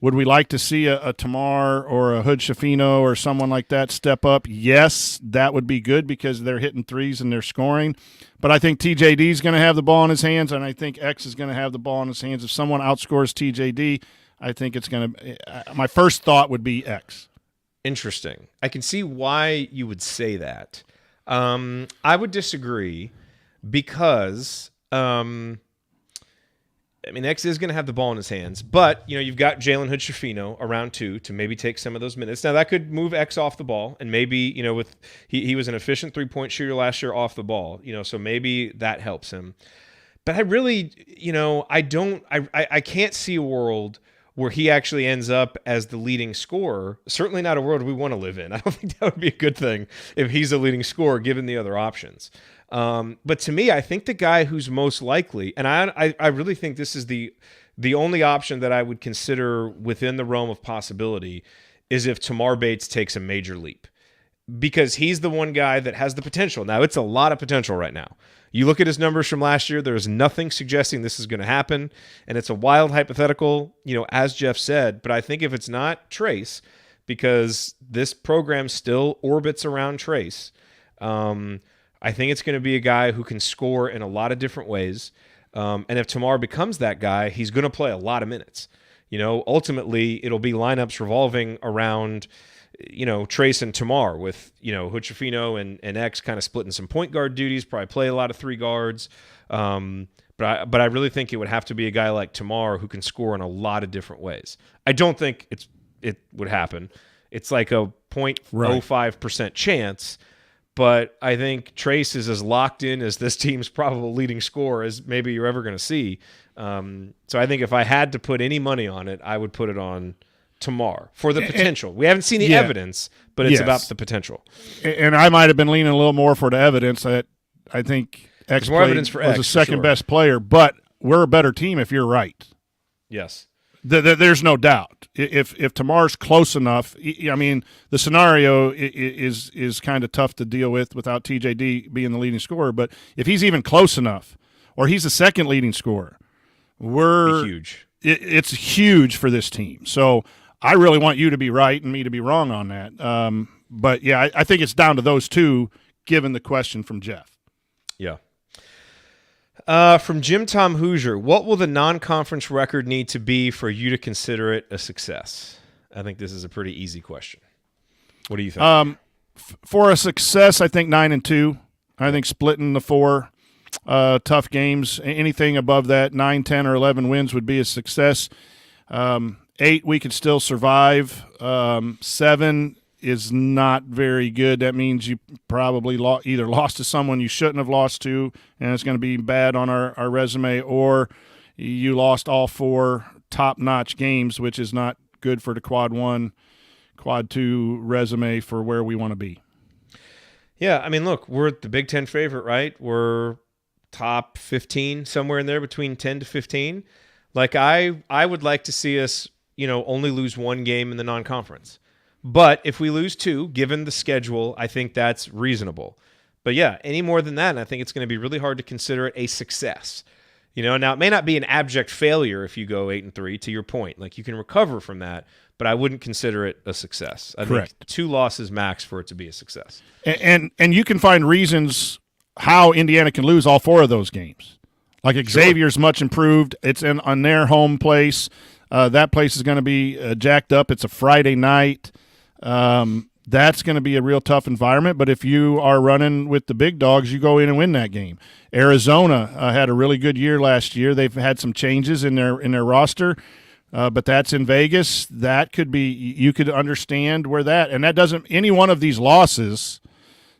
Would we like to see a Tamar or a Hood Shafino or someone like that step up? Yes, that would be good because they're hitting threes and they're scoring. But I think TJD is going to have the ball in his hands, and I think X is going to have the ball in his hands. If someone outscores TJD, I think it's going to – my first thought would be X. Interesting. I can see why you would say that. I would disagree because X is going to have the ball in his hands, but you've got Jalen Hood Shafino around two to maybe take some of those minutes. Now that could move X off the ball, and maybe with he was an efficient 3-point shooter last year off the ball, so maybe that helps him. But I really, I can't see a world where he actually ends up as the leading scorer. Certainly not a world we want to live in. I don't think that would be a good thing if he's a leading scorer given the other options. But to me, I think the guy who's most likely, and I really think this is the only option that I would consider within the realm of possibility, is if Tamar Bates takes a major leap. Because he's the one guy that has the potential. Now, it's a lot of potential right now. You look at his numbers from last year, there's nothing suggesting this is going to happen, and it's a wild hypothetical, as Jeff said, but I think if it's not Trace, because this program still orbits around Trace, I think it's going to be a guy who can score in a lot of different ways. And if Tamar becomes that guy, he's going to play a lot of minutes. Ultimately, it'll be lineups revolving around, Trace and Tamar with, Hood Shafino and X kind of splitting some point guard duties, probably play a lot of three guards. But I really think it would have to be a guy like Tamar who can score in a lot of different ways. I don't think it would happen. It's like a 0.05% chance. But I think Trace is as locked in as this team's probable leading scorer as maybe you're ever going to see. So I think if I had to put any money on it, I would put it on Tamar for the potential. We haven't seen the evidence, but it's about the potential. And I might have been leaning a little more for the evidence. That I think X was the second best player, but we're a better team if you're right. Yes. There's no doubt. If Tamar's close enough, the scenario is kind of tough to deal with without TJD being the leading scorer. But if he's even close enough, or he's the second leading scorer, we're huge. It's huge for this team. So I really want you to be right and me to be wrong on that. But yeah, I think it's down to those two, given the question from Jeff. Yeah. From Jim Tom Hoosier, what will the non-conference record need to be for you to consider it a success? I think this is a pretty easy question. What do you think? For a success, I think 9-2. I think splitting the 4 tough games, anything above that, 9, 10, or 11 wins would be a success. 8, we could still survive. 7 is not very good. That means you probably either lost to someone you shouldn't have lost to, and it's going to be bad on our resume, or you lost all 4 top-notch games, which is not good for the quad 1, quad 2 resume for where we want to be. Yeah, look, we're the Big Ten favorite, right? We're top 15, somewhere in there between 10 to 15. Like I would like to see us, only lose 1 game in the non-conference. But if we lose 2, given the schedule, I think that's reasonable. But yeah, any more than that, and I think it's going to be really hard to consider it a success. Now it may not be an abject failure if you go 8-3, to your point. Like, you can recover from that, but I wouldn't consider it a success. I think 2 losses max for it to be a success. And you can find reasons how Indiana can lose all 4 of those games. Like, Xavier's much improved. It's on their home place. That place is going to be jacked up. It's a Friday night. That's going to be a real tough environment. But if you are running with the big dogs, you go in and win that game. Arizona had a really good year last year. They've had some changes in their roster, but that's in Vegas. That could be, you could understand where that, and that doesn't, any one of these losses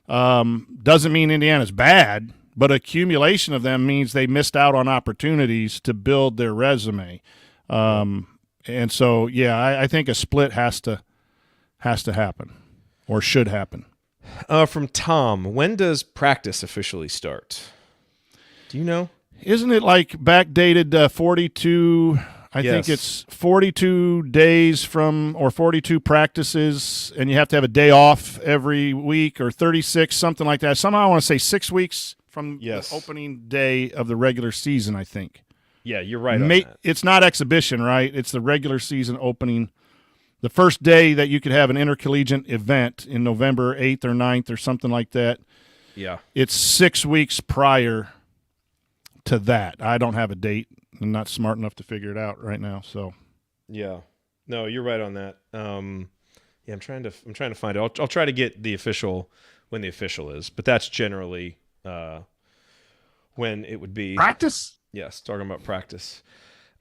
doesn't mean Indiana's bad, but accumulation of them means they missed out on opportunities to build their resume. And so, yeah, I think a split has to happen. Or should happen. From Tom, when does practice officially start? Do you know? Isn't it like backdated 42? I think it's 42 days from, or 42 practices, and you have to have a day off every week, or 36, something like that. Somehow I want to say 6 weeks from the opening day of the regular season, I think. Yeah, you're right on that. It's not exhibition, right? It's the regular season opening. The first day that you could have an intercollegiate event in November 8th or 9th or something like that. Yeah. It's 6 weeks prior to that. I don't have a date. I'm not smart enough to figure it out right now. So, yeah. No, you're right on that. Yeah, I'm trying to find it. I'll try to get the official, when the official is, but that's generally when it would be. Practice? Yes, talking about practice.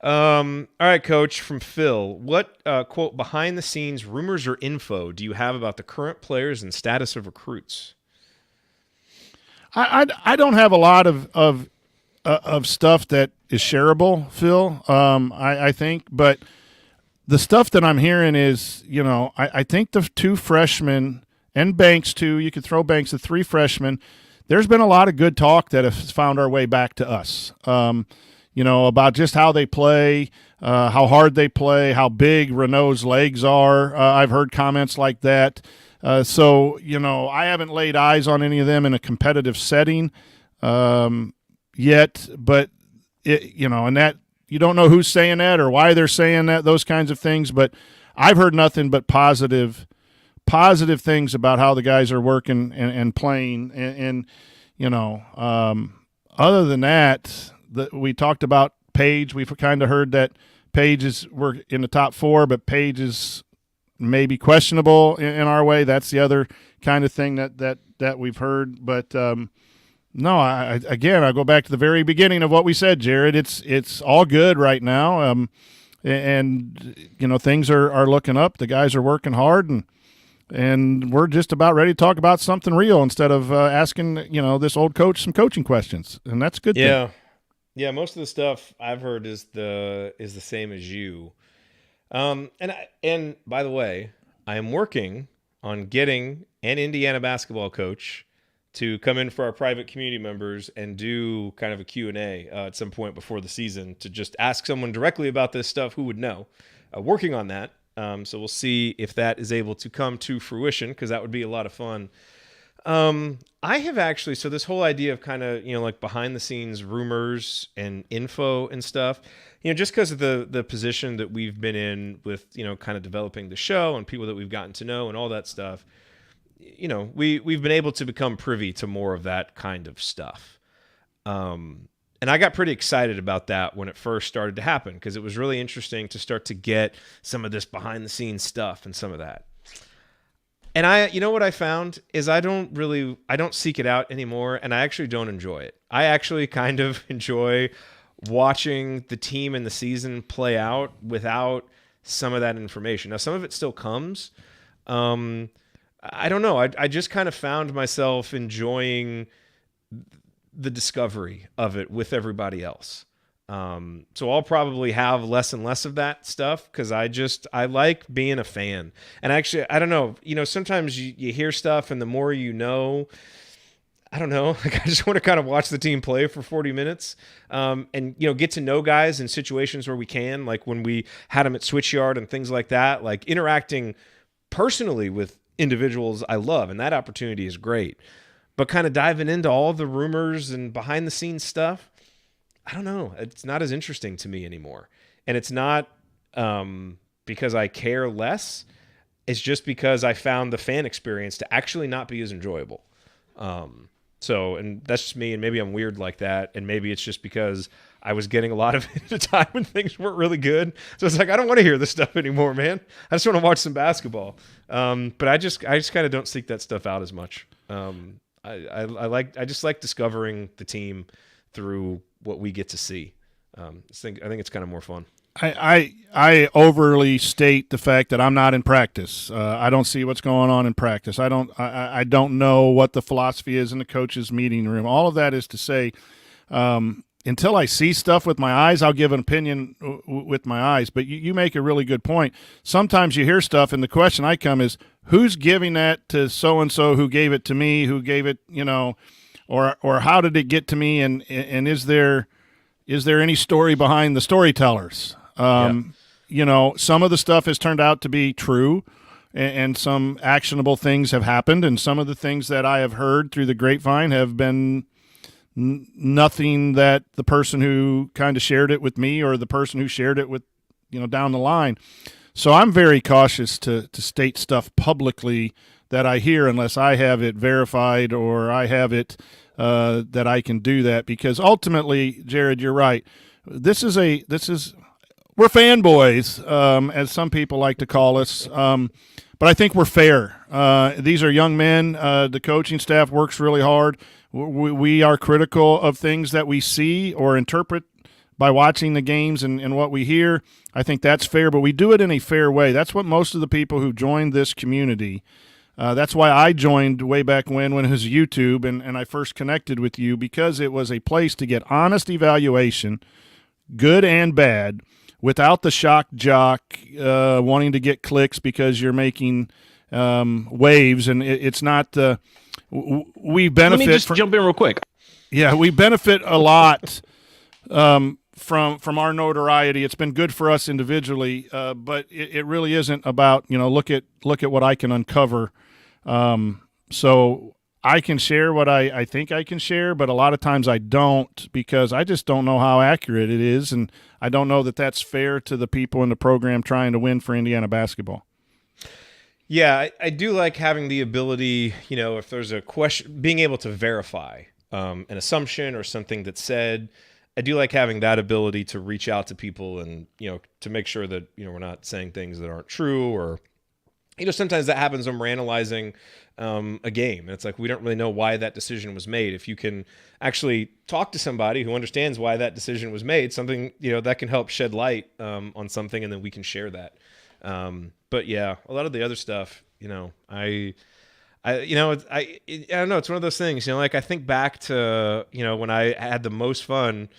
All right, Coach, from Phil. What, quote, behind-the-scenes rumors or info do you have about the current players and status of recruits? I don't have a lot of stuff that is shareable, Phil, I think. But the stuff that I'm hearing is, I think the 2 freshmen, and Banks too, you could throw Banks, the 3 freshmen, there's been a lot of good talk that has found our way back to us. About just how they play, how hard they play, how big Renault's legs are. I've heard comments like that. So, I haven't laid eyes on any of them in a competitive setting yet, but, and that you don't know who's saying that or why they're saying that, those kinds of things. But I've heard nothing but positive things about how the guys are working and playing. And other than that, we talked about Page. We've kind of heard that Page we're in the top 4, but Page is maybe questionable in our way. That's the other kind of thing that we've heard. But no, I go back to the very beginning of what we said, Jerod. It's all good right now, and things are looking up. The guys are working hard, and we're just about ready to talk about something real instead of asking this old coach some coaching questions, and that's a good thing. Yeah, most of the stuff I've heard is the same as you. And by the way, I am working on getting an Indiana basketball coach to come in for our private community members and do kind of a Q&A at some point before the season to just ask someone directly about this stuff who would know. Working on that. So we'll see if that is able to come to fruition, because that would be a lot of fun. I have actually, so this whole idea of kind of, like behind the scenes rumors and info and stuff, just because of the position that we've been in with, kind of developing the show and people that we've gotten to know and all that stuff, we've been able to become privy to more of that kind of stuff. And I got pretty excited about that when it first started to happen, because it was really interesting to start to get some of this behind the scenes stuff and some of that. And what I found is I don't seek it out anymore, and I actually don't enjoy it. I actually kind of enjoy watching the team and the season play out without some of that information. Now, some of it still comes. I don't know. I just kind of found myself enjoying the discovery of it with everybody else. So I'll probably have less and less of that stuff, because I like being a fan. And actually, I don't know, sometimes you hear stuff, and the more I don't know, like I just want to kind of watch the team play for 40 minutes and, get to know guys in situations where we can, like when we had them at Switchyard and things like that, like interacting personally with individuals I love, and that opportunity is great. But kind of diving into all the rumors and behind the scenes stuff, I don't know. It's not as interesting to me anymore. And it's not because I care less. It's just because I found the fan experience to actually not be as enjoyable. And that's just me, and maybe I'm weird like that, and maybe it's just because I was getting a lot of it at a time when things weren't really good. So it's like, I don't want to hear this stuff anymore, man. I just want to watch some basketball. But I just kind of don't seek that stuff out as much. I just like discovering the team through what we get to see. I think it's kind of more fun. I overly state the fact that I'm not in practice. I don't see what's going on in practice. I don't know what the philosophy is in the coaches' meeting room. All of that is to say, until I see stuff with my eyes, I'll give an opinion with my eyes. But you make a really good point. Sometimes you hear stuff, and the question I come is, who's giving that to so-and-so who gave it to me, who gave it, or how did it get to me, and is there any story behind the storytellers? Some of the stuff has turned out to be true, and some actionable things have happened, and some of the things that I have heard through the grapevine have been nothing that the person who kind of shared it with me or the person who shared it with, down the line. So I'm very cautious to state stuff publicly that I hear unless I have it verified or I have it that I can do that, because ultimately, Jerod, you're right. We're fanboys, as some people like to call us, but I think we're fair. These are young men. The coaching staff works really hard. We are critical of things that we see or interpret by watching the games and what we hear. I think that's fair, but we do it in a fair way. That's what most of the people who joined this community, that's why I joined way back when it was YouTube, and I first connected with you, because it was a place to get honest evaluation, good and bad, without the shock jock wanting to get clicks because you're making waves, and it's not we benefit. Let me just jump in real quick. Yeah, we benefit a lot from our notoriety. It's been good for us individually, but it really isn't about, look at what I can uncover. So I can share what I think I can share, but a lot of times I don't, because I just don't know how accurate it is, and I don't know that that's fair to the people in the program trying to win for Indiana basketball. Yeah, I do like having the ability, if there's a question, being able to verify an assumption or something that's said. I do like having that ability to reach out to people and, to make sure that, we're not saying things that aren't true, or, sometimes that happens when we're analyzing a game. And it's like, we don't really know why that decision was made. If you can actually talk to somebody who understands why that decision was made, something, that can help shed light on something, and then we can share that. But yeah, a lot of the other stuff, I don't know. It's one of those things, like I think back to, when I had the most fun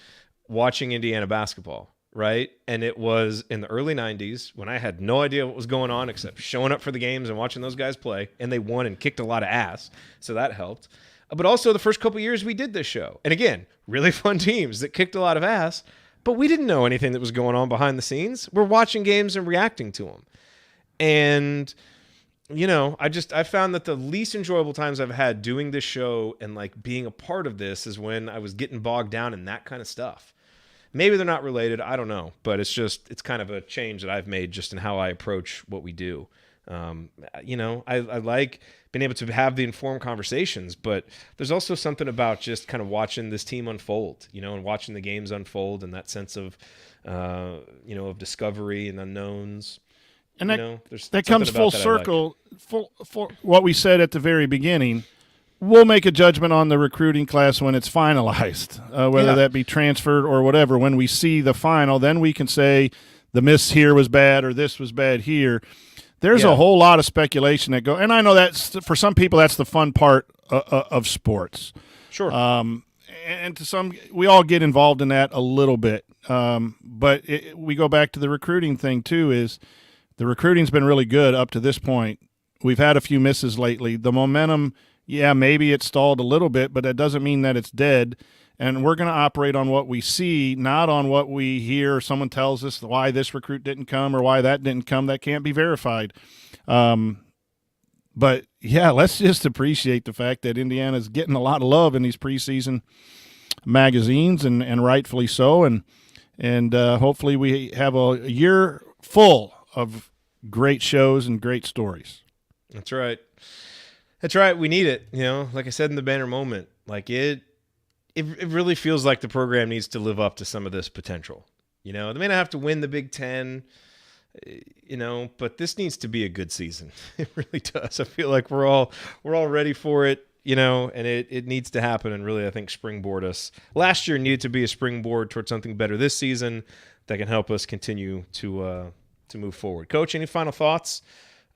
watching Indiana basketball, right? And it was in the early 90s when I had no idea what was going on except showing up for the games and watching those guys play, and they won and kicked a lot of ass. So that helped. But also the first couple years we did this show. And again, really fun teams that kicked a lot of ass, but we didn't know anything that was going on behind the scenes. We're watching games and reacting to them. And I found that the least enjoyable times I've had doing this show and like being a part of this is when I was getting bogged down in that kind of stuff. Maybe they're not related, I don't know, but it's kind of a change that I've made just in how I approach what we do. I like being able to have the informed conversations, but there's also something about just kind of watching this team unfold, and watching the games unfold, and that sense of, of discovery and unknowns. And that comes full circle, for what we said at the very beginning. We'll make a judgment on the recruiting class when it's finalized, whether that be transferred or whatever. When we see the final, then we can say the miss here was bad or this was bad here. There's a whole lot of speculation that go, and I know that's for some people that's the fun part of sports. Sure. And to some, we all get involved in that a little bit. But we go back to the recruiting thing too. Is the recruiting's been really good up to this point. We've had a few misses lately. The momentum, maybe it stalled a little bit, but that doesn't mean that it's dead. And we're going to operate on what we see, not on what we hear. Someone tells us why this recruit didn't come or why that didn't come. That can't be verified. But yeah, let's just appreciate the fact that Indiana's getting a lot of love in these preseason magazines, and rightfully so. And hopefully we have a year full of great shows and great stories. That's right. That's right. We need it. Like I said in the banner moment, like it really feels like the program needs to live up to some of this potential. They may not have to win the Big Ten, but this needs to be a good season. It really does. I feel like we're all ready for it, and it needs to happen and really, I think, springboard us. Last year needed to be a springboard towards something better this season that can help us continue to move forward. Coach, any final thoughts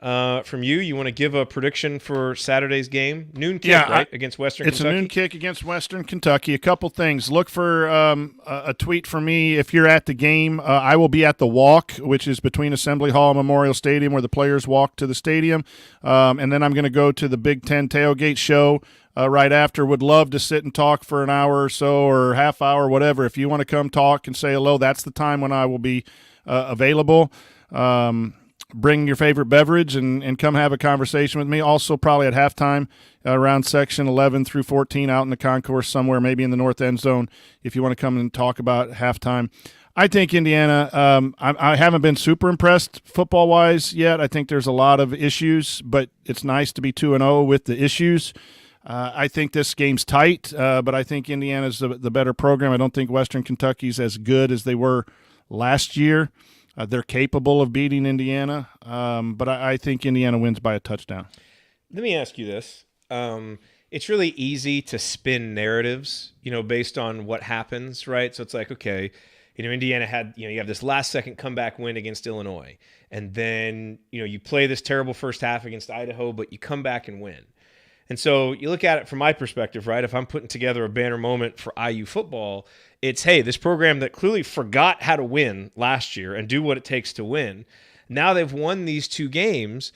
from you? You want to give a prediction for Saturday's game? Noon kick, right? Against Western Kentucky? It's a noon kick against Western Kentucky. A couple things. Look for a tweet from me if you're at the game. I will be at the walk, which is between Assembly Hall and Memorial Stadium, where the players walk to the stadium. And then I'm going to go to the Big Ten tailgate show right after. Would love to sit and talk for an hour or so, or half hour, whatever. If you want to come talk and say hello, that's the time when I will be available. Bring your favorite beverage and come have a conversation with me. Also, probably at halftime around section 11 through 14 out in the concourse somewhere, maybe in the north end zone, if you want to come and talk about halftime. I think Indiana, I haven't been super impressed football-wise yet. I think there's a lot of issues, but it's nice to be 2-0 with the issues. I think this game's tight, but I think Indiana's the better program. I don't think Western Kentucky's as good as they were last year. They're capable of beating Indiana, but I think Indiana wins by a touchdown. Let me ask you this. It's really easy to spin narratives, based on what happens, right? So it's like, okay, Indiana had, you have this last-second comeback win against Illinois, and then, you play this terrible first half against Idaho, but you come back and win. And so you look at it from my perspective, right? If I'm putting together a banner moment for IU football, it's, hey, this program that clearly forgot how to win last year and do what it takes to win, now they've won these two games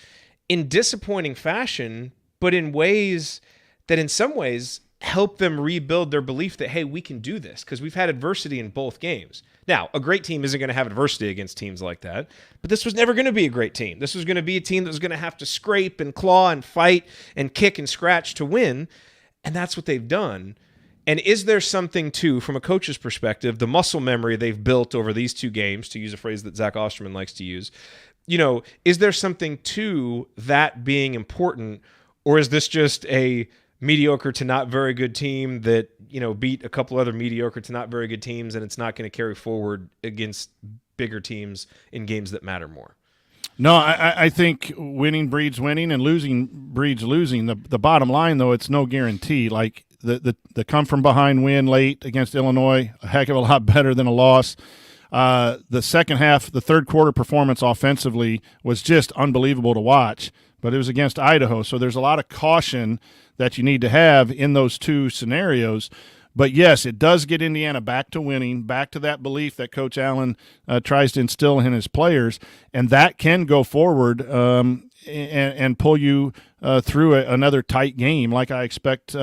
in disappointing fashion, but in ways that in some ways help them rebuild their belief that, hey, we can do this, because we've had adversity in both games. Now, a great team isn't going to have adversity against teams like that, but this was never going to be a great team. This was going to be a team that was going to have to scrape and claw and fight and kick and scratch to win, and that's what they've done. And is there something, too, from a coach's perspective, the muscle memory they've built over these two games, to use a phrase that Zach Osterman likes to use, is there something to that being important, or is this just a mediocre to not very good team that, beat a couple other mediocre to not very good teams, and it's not going to carry forward against bigger teams in games that matter more? No, I think winning breeds winning and losing breeds losing. The bottom line, though, it's no guarantee. Like the come from behind win late against Illinois, a heck of a lot better than a loss. The second half, the third quarter performance offensively was just unbelievable to watch, but it was against Idaho. So there's a lot of caution that you need to have in those two scenarios. But, yes, it does get Indiana back to winning, back to that belief that Coach Allen tries to instill in his players, and that can go forward and pull you through another tight game like I expect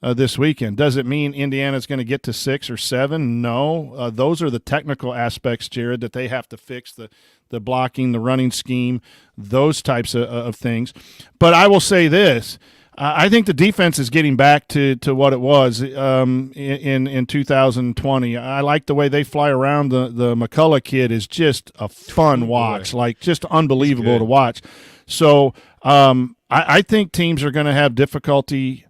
this weekend. Does it mean Indiana's going to get to 6 or 7? No. Those are the technical aspects, Jerod, that they have to fix, the blocking, the running scheme, those types of things. But I will say this. I think the defense is getting back to what it was in 2020. I like the way they fly around. The McCullough kid is just a fun watch, like just unbelievable to watch. So I think teams are going to have difficulty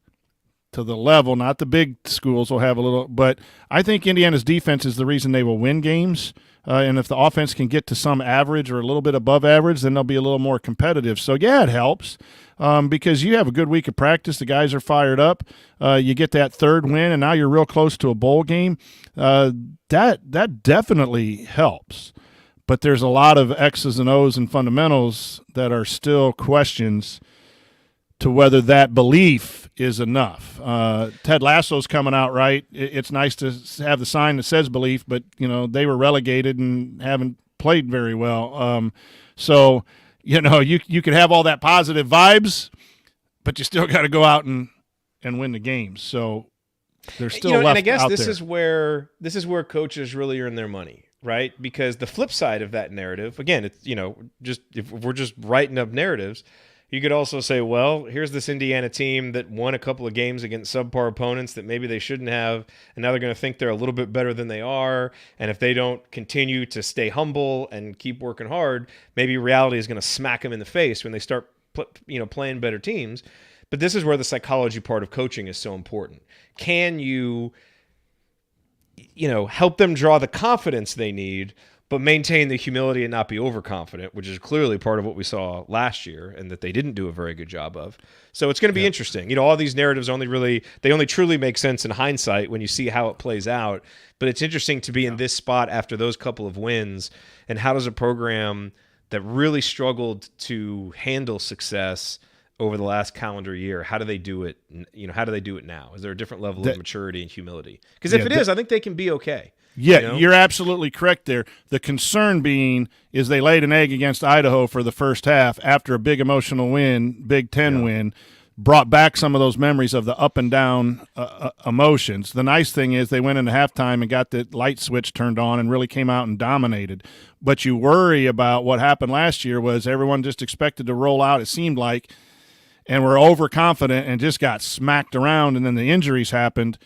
to the level. Not the big schools will have a little, but I think Indiana's defense is the reason they will win games. And if the offense can get to some average or a little bit above average, then they'll be a little more competitive. So, yeah, it helps because you have a good week of practice. The guys are fired up. You get that third win, and now you're real close to a bowl game. That definitely helps. But there's a lot of X's and O's and fundamentals that are still questions to whether that belief is enough. Ted Lasso's coming out right. It's nice to have the sign that says belief, but they were relegated and haven't played very well. So you could have all that positive vibes, but you still got to go out and win the games. So there's still left and I guess out this there. is where coaches really earn their money, right? Because the flip side of that narrative, again, it's just if we're just writing up narratives. You could also say, well, here's this Indiana team that won a couple of games against subpar opponents that maybe they shouldn't have, and now they're going to think they're a little bit better than they are, and if they don't continue to stay humble and keep working hard, maybe reality is going to smack them in the face when they start playing better teams. But this is where the psychology part of coaching is so important. Can you help them draw the confidence they need, but maintain the humility and not be overconfident, which is clearly part of what we saw last year and that they didn't do a very good job of. So it's going to be interesting. All these narratives only truly make sense in hindsight when you see how it plays out. But it's interesting to be in this spot after those couple of wins. And how does a program that really struggled to handle success over the last calendar year, how do they do it? How do they do it now? Is there a different level of maturity and humility? Because if it is, I think they can be okay. Yeah, you're absolutely correct there. The concern being is they laid an egg against Idaho for the first half after a big emotional win, Big Ten win, brought back some of those memories of the up and down emotions. The nice thing is they went into halftime and got the light switch turned on and really came out and dominated. But you worry about what happened last year was everyone just expected to roll out, it seemed like, and were overconfident and just got smacked around, and then the injuries happened.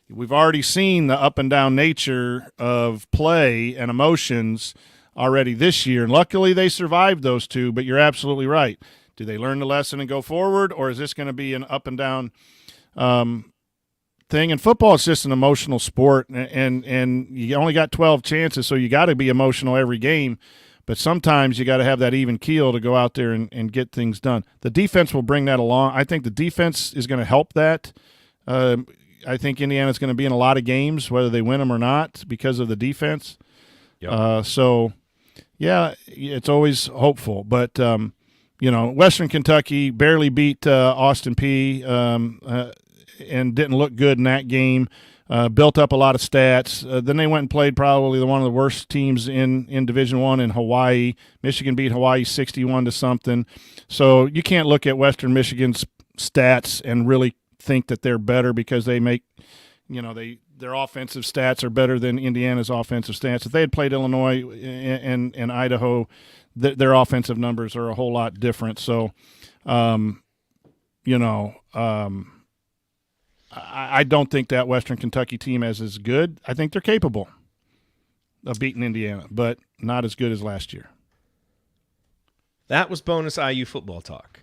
We've already seen the up and down nature of play and emotions already this year, and luckily they survived those two, but you're absolutely right. Do they learn the lesson and go forward, or is this going to be an up and down thing? And football is just an emotional sport, and you only got 12 chances, so you got to be emotional every game. But sometimes you got to have that even keel to go out there and get things done. The defense will bring that along. I think the defense is going to help that. I think Indiana's going to be in a lot of games, whether they win them or not, because of the defense. Yep. It's always hopeful. But, Western Kentucky barely beat Austin Peay and didn't look good in that game. Built up a lot of stats. Then they went and played probably one of the worst teams in Division I in Hawaii. Michigan beat Hawaii 61-something. So you can't look at Western Michigan's stats and really think that they're better because they make, their offensive stats are better than Indiana's offensive stats. If they had played Illinois and Idaho, their offensive numbers are a whole lot different. So, I don't think that Western Kentucky team is as good. I think they're capable of beating Indiana, but not as good as last year. That was bonus IU football talk,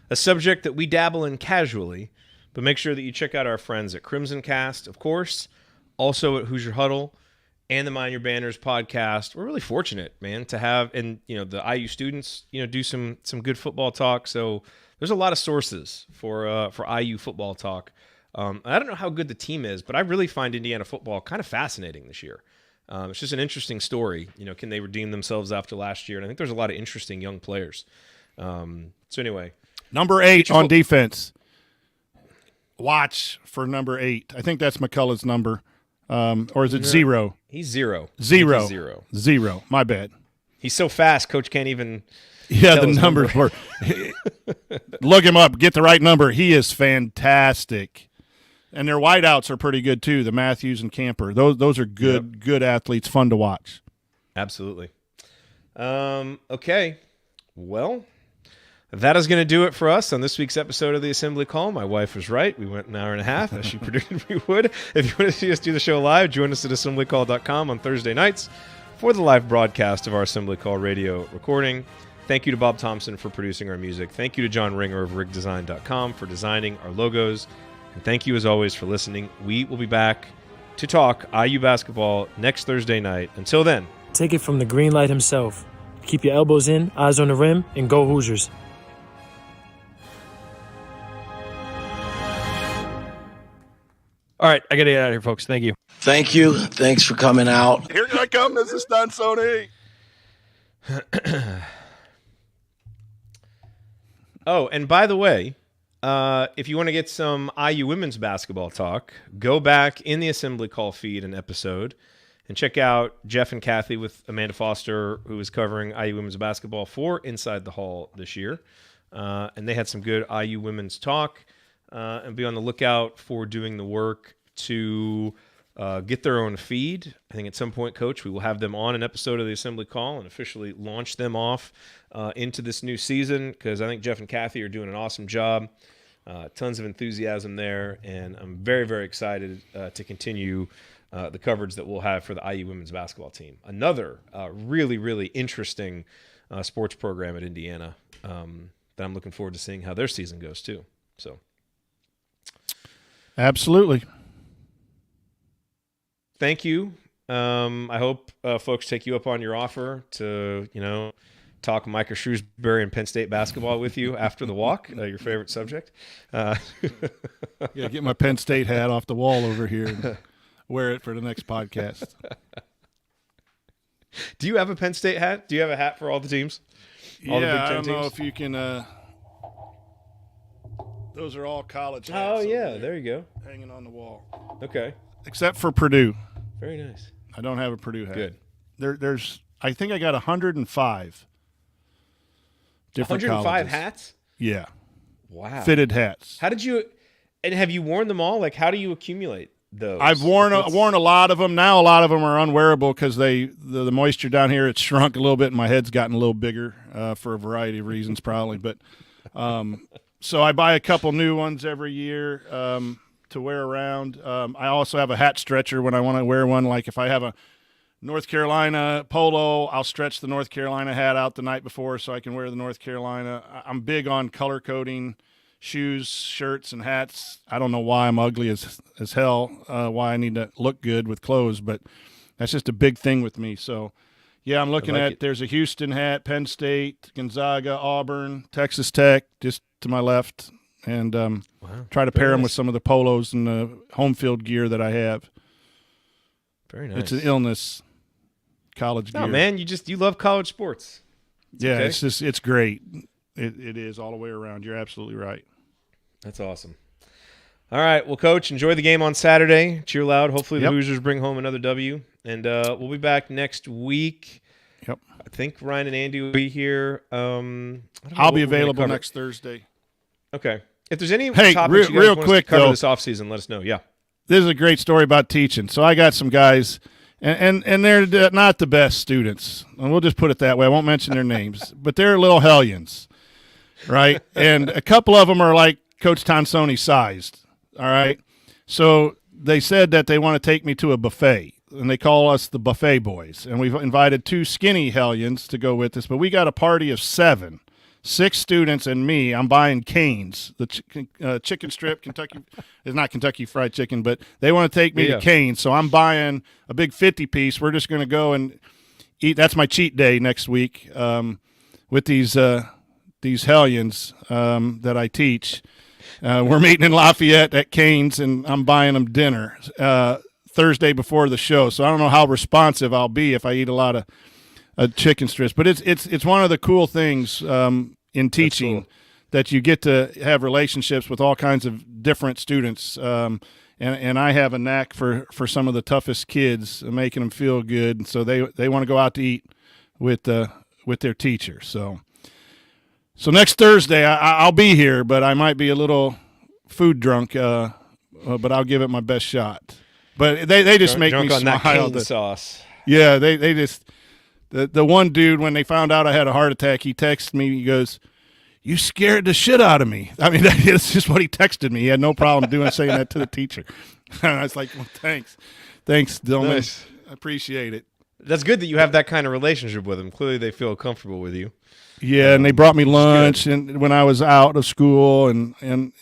a subject that we dabble in casually, but make sure that you check out our friends at Crimson Cast, of course, also at Hoosier Huddle and the Mind Your Banners podcast. We're really fortunate, man, to have, and the IU students, do some good football talk. So there's a lot of sources for IU football talk. I don't know how good the team is, but I really find Indiana football kind of fascinating this year. It's just an interesting story. Can they redeem themselves after last year? And I think there's a lot of interesting young players. So anyway. Number 8 on defense. Watch for number 8. I think that's McCullough's number. Or is it 0? He's 0. 0. He's 0. 0. My bad. He's so fast, Coach can't even the numbers were. Look him up. Get the right number. He is fantastic. And their wideouts are pretty good too. The Matthews and Camper. Those are good athletes. Fun to watch. Absolutely. Okay. Well, that is going to do it for us on this week's episode of the Assembly Call. My wife was right. We went an hour and a half, as she predicted we would. If you want to see us do the show live, join us at assemblycall.com on Thursday nights for the live broadcast of our Assembly Call radio recording. Thank you to Bob Thompson for producing our music. Thank you to John Ringer of rigdesign.com for designing our logos. And thank you, as always, for listening. We will be back to talk IU basketball next Thursday night. Until then. Take it from the green light himself. Keep your elbows in, eyes on the rim, and go Hoosiers. All right, I got to get out of here, folks. Thank you. Thank you. Thanks for coming out. Here I come. This is Don Sony. Oh, and by the way, if you want to get some IU women's basketball talk, go back in the Assembly Call feed and episode and check out Jeff and Kathy with Amanda Foster, who is covering IU women's basketball for Inside the Hall this year. And they had some good IU women's talk. And be on the lookout for doing the work to get their own feed. I think at some point, Coach, we will have them on an episode of the Assembly Call and officially launch them off into this new season, because I think Jeff and Kathy are doing an awesome job. Tons of enthusiasm there, and I'm very, very excited to continue the coverage that we'll have for the IU women's basketball team. Another really, really interesting sports program at Indiana that I'm looking forward to seeing how their season goes too. So, absolutely. Thank you. I hope folks take you up on your offer to, talk Micah Shrewsbury and Penn State basketball with you after the walk, your favorite subject. Yeah, get my Penn State hat off the wall over here and wear it for the next podcast. Do you have a Penn State hat? Do you have a hat for all the teams? All the Big Ten I don't know teams? if you can those are all college hats. Oh, yeah, there you go. Hanging on the wall. Okay. Except for Purdue. Very nice. I don't have a Purdue hat. Good. There's I think I got 105 different 105 colleges. hats? Yeah. Wow. Fitted hats. How did you – and have you worn them all? Like, how do you accumulate those? I've worn a lot of them. Now a lot of them are unwearable because the moisture down here, it's shrunk a little bit and my head's gotten a little bigger for a variety of reasons probably. But so I buy a couple new ones every year to wear around. I also have a hat stretcher when I want to wear one. Like if I have a North Carolina polo, I'll stretch the North Carolina hat out the night before so I can wear the North Carolina. I'm big on color coding shoes, shirts, and hats. I don't know why I'm ugly as hell, why I need to look good with clothes, but that's just a big thing with me. So, yeah, I'm looking at there's a Houston hat, Penn State, Gonzaga, Auburn, Texas Tech, just to my left, and try to pair them with some of the polos and the home field gear that I have. Very nice. It's an illness. College gear. No, man, you love college sports. It's great. It is all the way around. You're absolutely right. That's awesome. All right, well, Coach, enjoy the game on Saturday. Cheer loud. Hopefully the Hoosiers bring home another W. And we'll be back next week. Yep. I think Ryan and Andy will be here. I'll be available next Thursday. Okay. If there's any topics you guys real want quick us to cover though, this offseason, let us know. Yeah. This is a great story about teaching. So I got some guys – and they're not the best students. And we'll just put it that way. I won't mention their names. But they're little hellions, right? And a couple of them are like Coach Tonsoni sized, all right? So they said that they want to take me to a buffet, and they call us the Buffet Boys. And we've invited 2 skinny hellions to go with us. But we got a party of 7. 6 students and me. I'm buying Cane's, the chicken strip. Kentucky is not Kentucky Fried Chicken, but they want to take me to Cane's, so I'm buying a big 50-piece. We're just going to go and eat. That's my cheat day next week with these hellions that I teach. We're meeting in Lafayette at Cane's, and I'm buying them dinner Thursday before the show. So I don't know how responsive I'll be if I eat a lot of chicken strips, but it's one of the cool things in teaching that you get to have relationships with all kinds of different students, and I have a knack for some of the toughest kids, making them feel good, and so they want to go out to eat with their teacher. So next Thursday I'll be here, but I might be a little food drunk, but I'll give it my best shot. But they just make me smile. That cane sauce. Yeah, they just. The one dude, when they found out I had a heart attack, he texted me. He goes, "You scared the shit out of me." I mean, that's just what he texted me. He had no problem saying that to the teacher. And I was like, "Well, thanks, Dylan. Nice. I appreciate it." That's good that you have that kind of relationship with them. Clearly, they feel comfortable with you. Yeah, and they brought me lunch and when I was out of school, and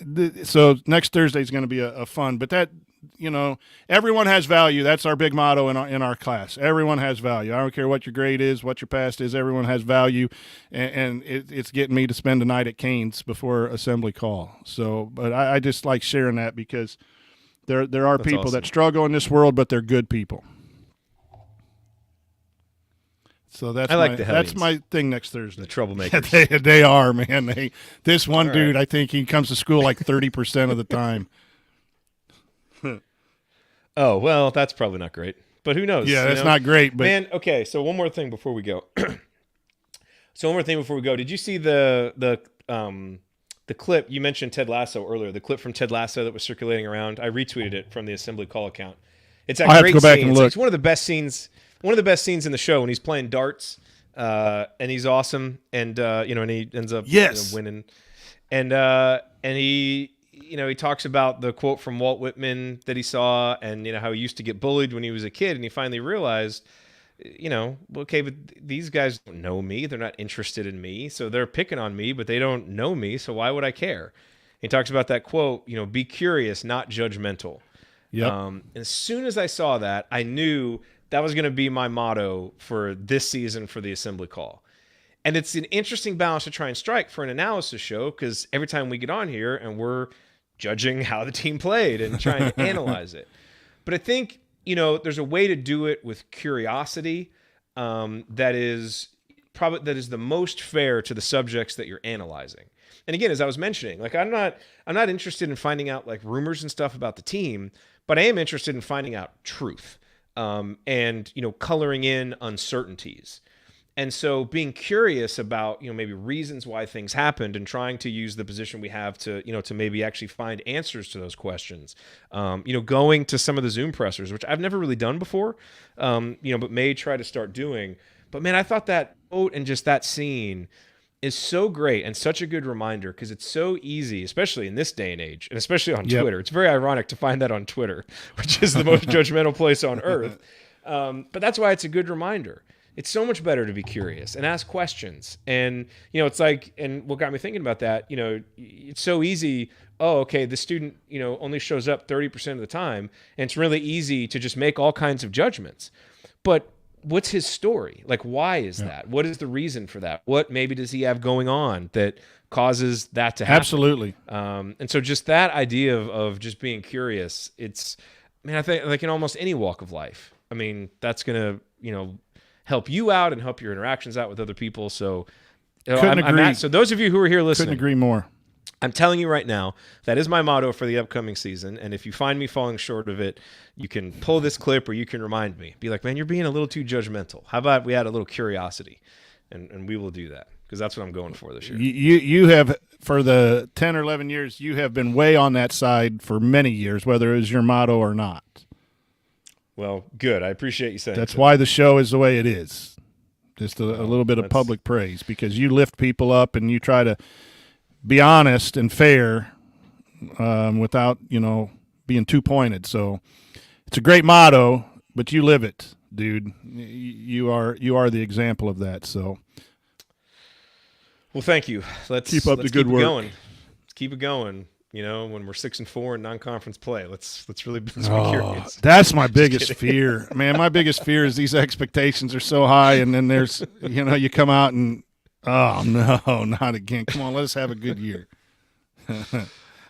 so next Thursday is going to be a fun. But that. Everyone has value. That's our big motto in our class. Everyone has value. I don't care what your grade is, what your past is. Everyone has value, and it's getting me to spend a night at Cane's before assembly call. So, but I just like sharing that because there are people awesome. that struggle in this world, but they're good people. So that's my thing next Thursday. The troublemakers. They are, man. This one dude, I think he comes to school like 30% of the time. Oh, well, that's probably not great. But who knows? Yeah, that's not great. But man, okay, so one more thing before we go. Did you see the clip? You mentioned Ted Lasso earlier. The clip from Ted Lasso that was circulating around. I retweeted it from the Assembly Call account. It's that I have great to go back scene. and look. It's one of the best scenes. One of the best scenes in the show when he's playing darts, and he's awesome, and and he ends up winning, and he he talks about the quote from Walt Whitman that he saw, and how he used to get bullied when he was a kid, and he finally realized, okay, but these guys don't know me, they're not interested in me, so they're picking on me, but they don't know me, so why would I care? He talks about that quote, be curious, not judgmental. Yep. And as soon as I saw that, I knew that was going to be my motto for this season for the Assembly Call. And it's an interesting balance to try and strike for an analysis show, because every time we get on here and we're judging how the team played and trying to analyze it. But I think, there's a way to do it with curiosity that is the most fair to the subjects that you're analyzing. And again, as I was mentioning, like I'm not interested in finding out like rumors and stuff about the team, but I am interested in finding out truth and coloring in uncertainties. And so being curious about maybe reasons why things happened and trying to use the position we have to to maybe actually find answers to those questions. Going to some of the Zoom pressers, which I've never really done before, but may try to start doing. But man, I thought that quote and just that scene is so great and such a good reminder, because it's so easy, especially in this day and age, and especially on Twitter. It's very ironic to find that on Twitter, which is the most judgmental place on earth. But that's why it's a good reminder. It's so much better to be curious and ask questions. And, it's like, and what got me thinking about that, it's so easy. Oh, okay, the student, only shows up 30% of the time. And it's really easy to just make all kinds of judgments. But what's his story? Like, why is that? What is the reason for that? What maybe does he have going on that causes that to happen? Absolutely. And so just that idea of just being curious, I think like in almost any walk of life, that's going to, help you out and help your interactions out with other people. So couldn't agree. So those of you who are here listening, couldn't agree more. I'm telling you right now, that is my motto for the upcoming season. And if you find me falling short of it, you can pull this clip or you can remind me. Be like, man, you're being a little too judgmental. How about we add a little curiosity? And we will do that, because that's what I'm going for this year. You have, for the 10 or 11 years, you have been way on that side for many years, whether it was your motto or not. Well, good. I appreciate you saying that's why the show is the way it is. Just a little bit of public praise, because you lift people up and you try to be honest and fair without, being too pointed. So it's a great motto, but you live it, dude. You are the example of that. So, well, thank you. Let's keep up the good work. Let's keep it going. When we're 6-4 in non-conference play, let's be curious. That's my biggest fear, man. My biggest fear is these expectations are so high, and then there's, you come out and, oh no, not again. Come on, let us have a good year.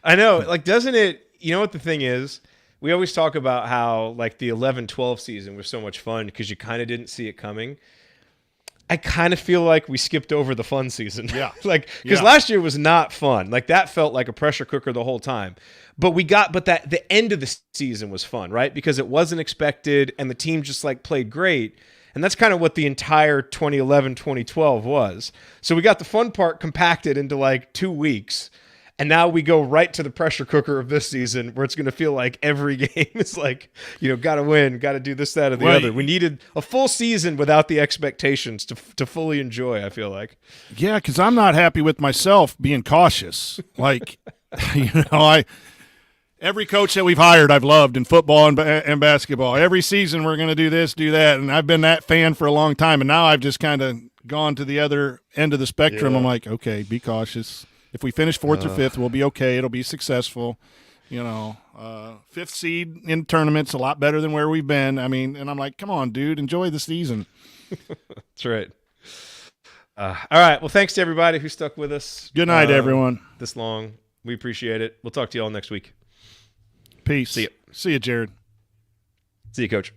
I know, like, doesn't it? You know what the thing is? We always talk about how like the 11-12 season was so much fun because you kind of didn't see it coming. I kind of feel like we skipped over the fun season. Yeah. Because last year was not fun. Like, that felt like a pressure cooker the whole time. But the end of the season was fun, right? Because it wasn't expected and the team just like played great. And that's kind of what the entire 2011, 2012 was. So we got the fun part compacted into like 2 weeks. And now we go right to the pressure cooker of this season, where it's going to feel like every game is like, got to win, got to do this, that, or the other. We needed a full season without the expectations to fully enjoy, I feel like. Yeah, because I'm not happy with myself being cautious. Like, every coach that we've hired I've loved in football and basketball. Every season we're going to do this, do that. And I've been that fan for a long time. And now I've just kind of gone to the other end of the spectrum. Yeah. I'm like, okay, be cautious. If we finish 4th or 5th, we'll be okay. It'll be successful. 5th seed in tournaments, a lot better than where we've been. And I'm like, come on, dude, enjoy the season. That's right. All right. Well, thanks to everybody who stuck with us. Good night, everyone. This long. We appreciate it. We'll talk to you all next week. Peace. See you. See you, Jerod. See you, Coach.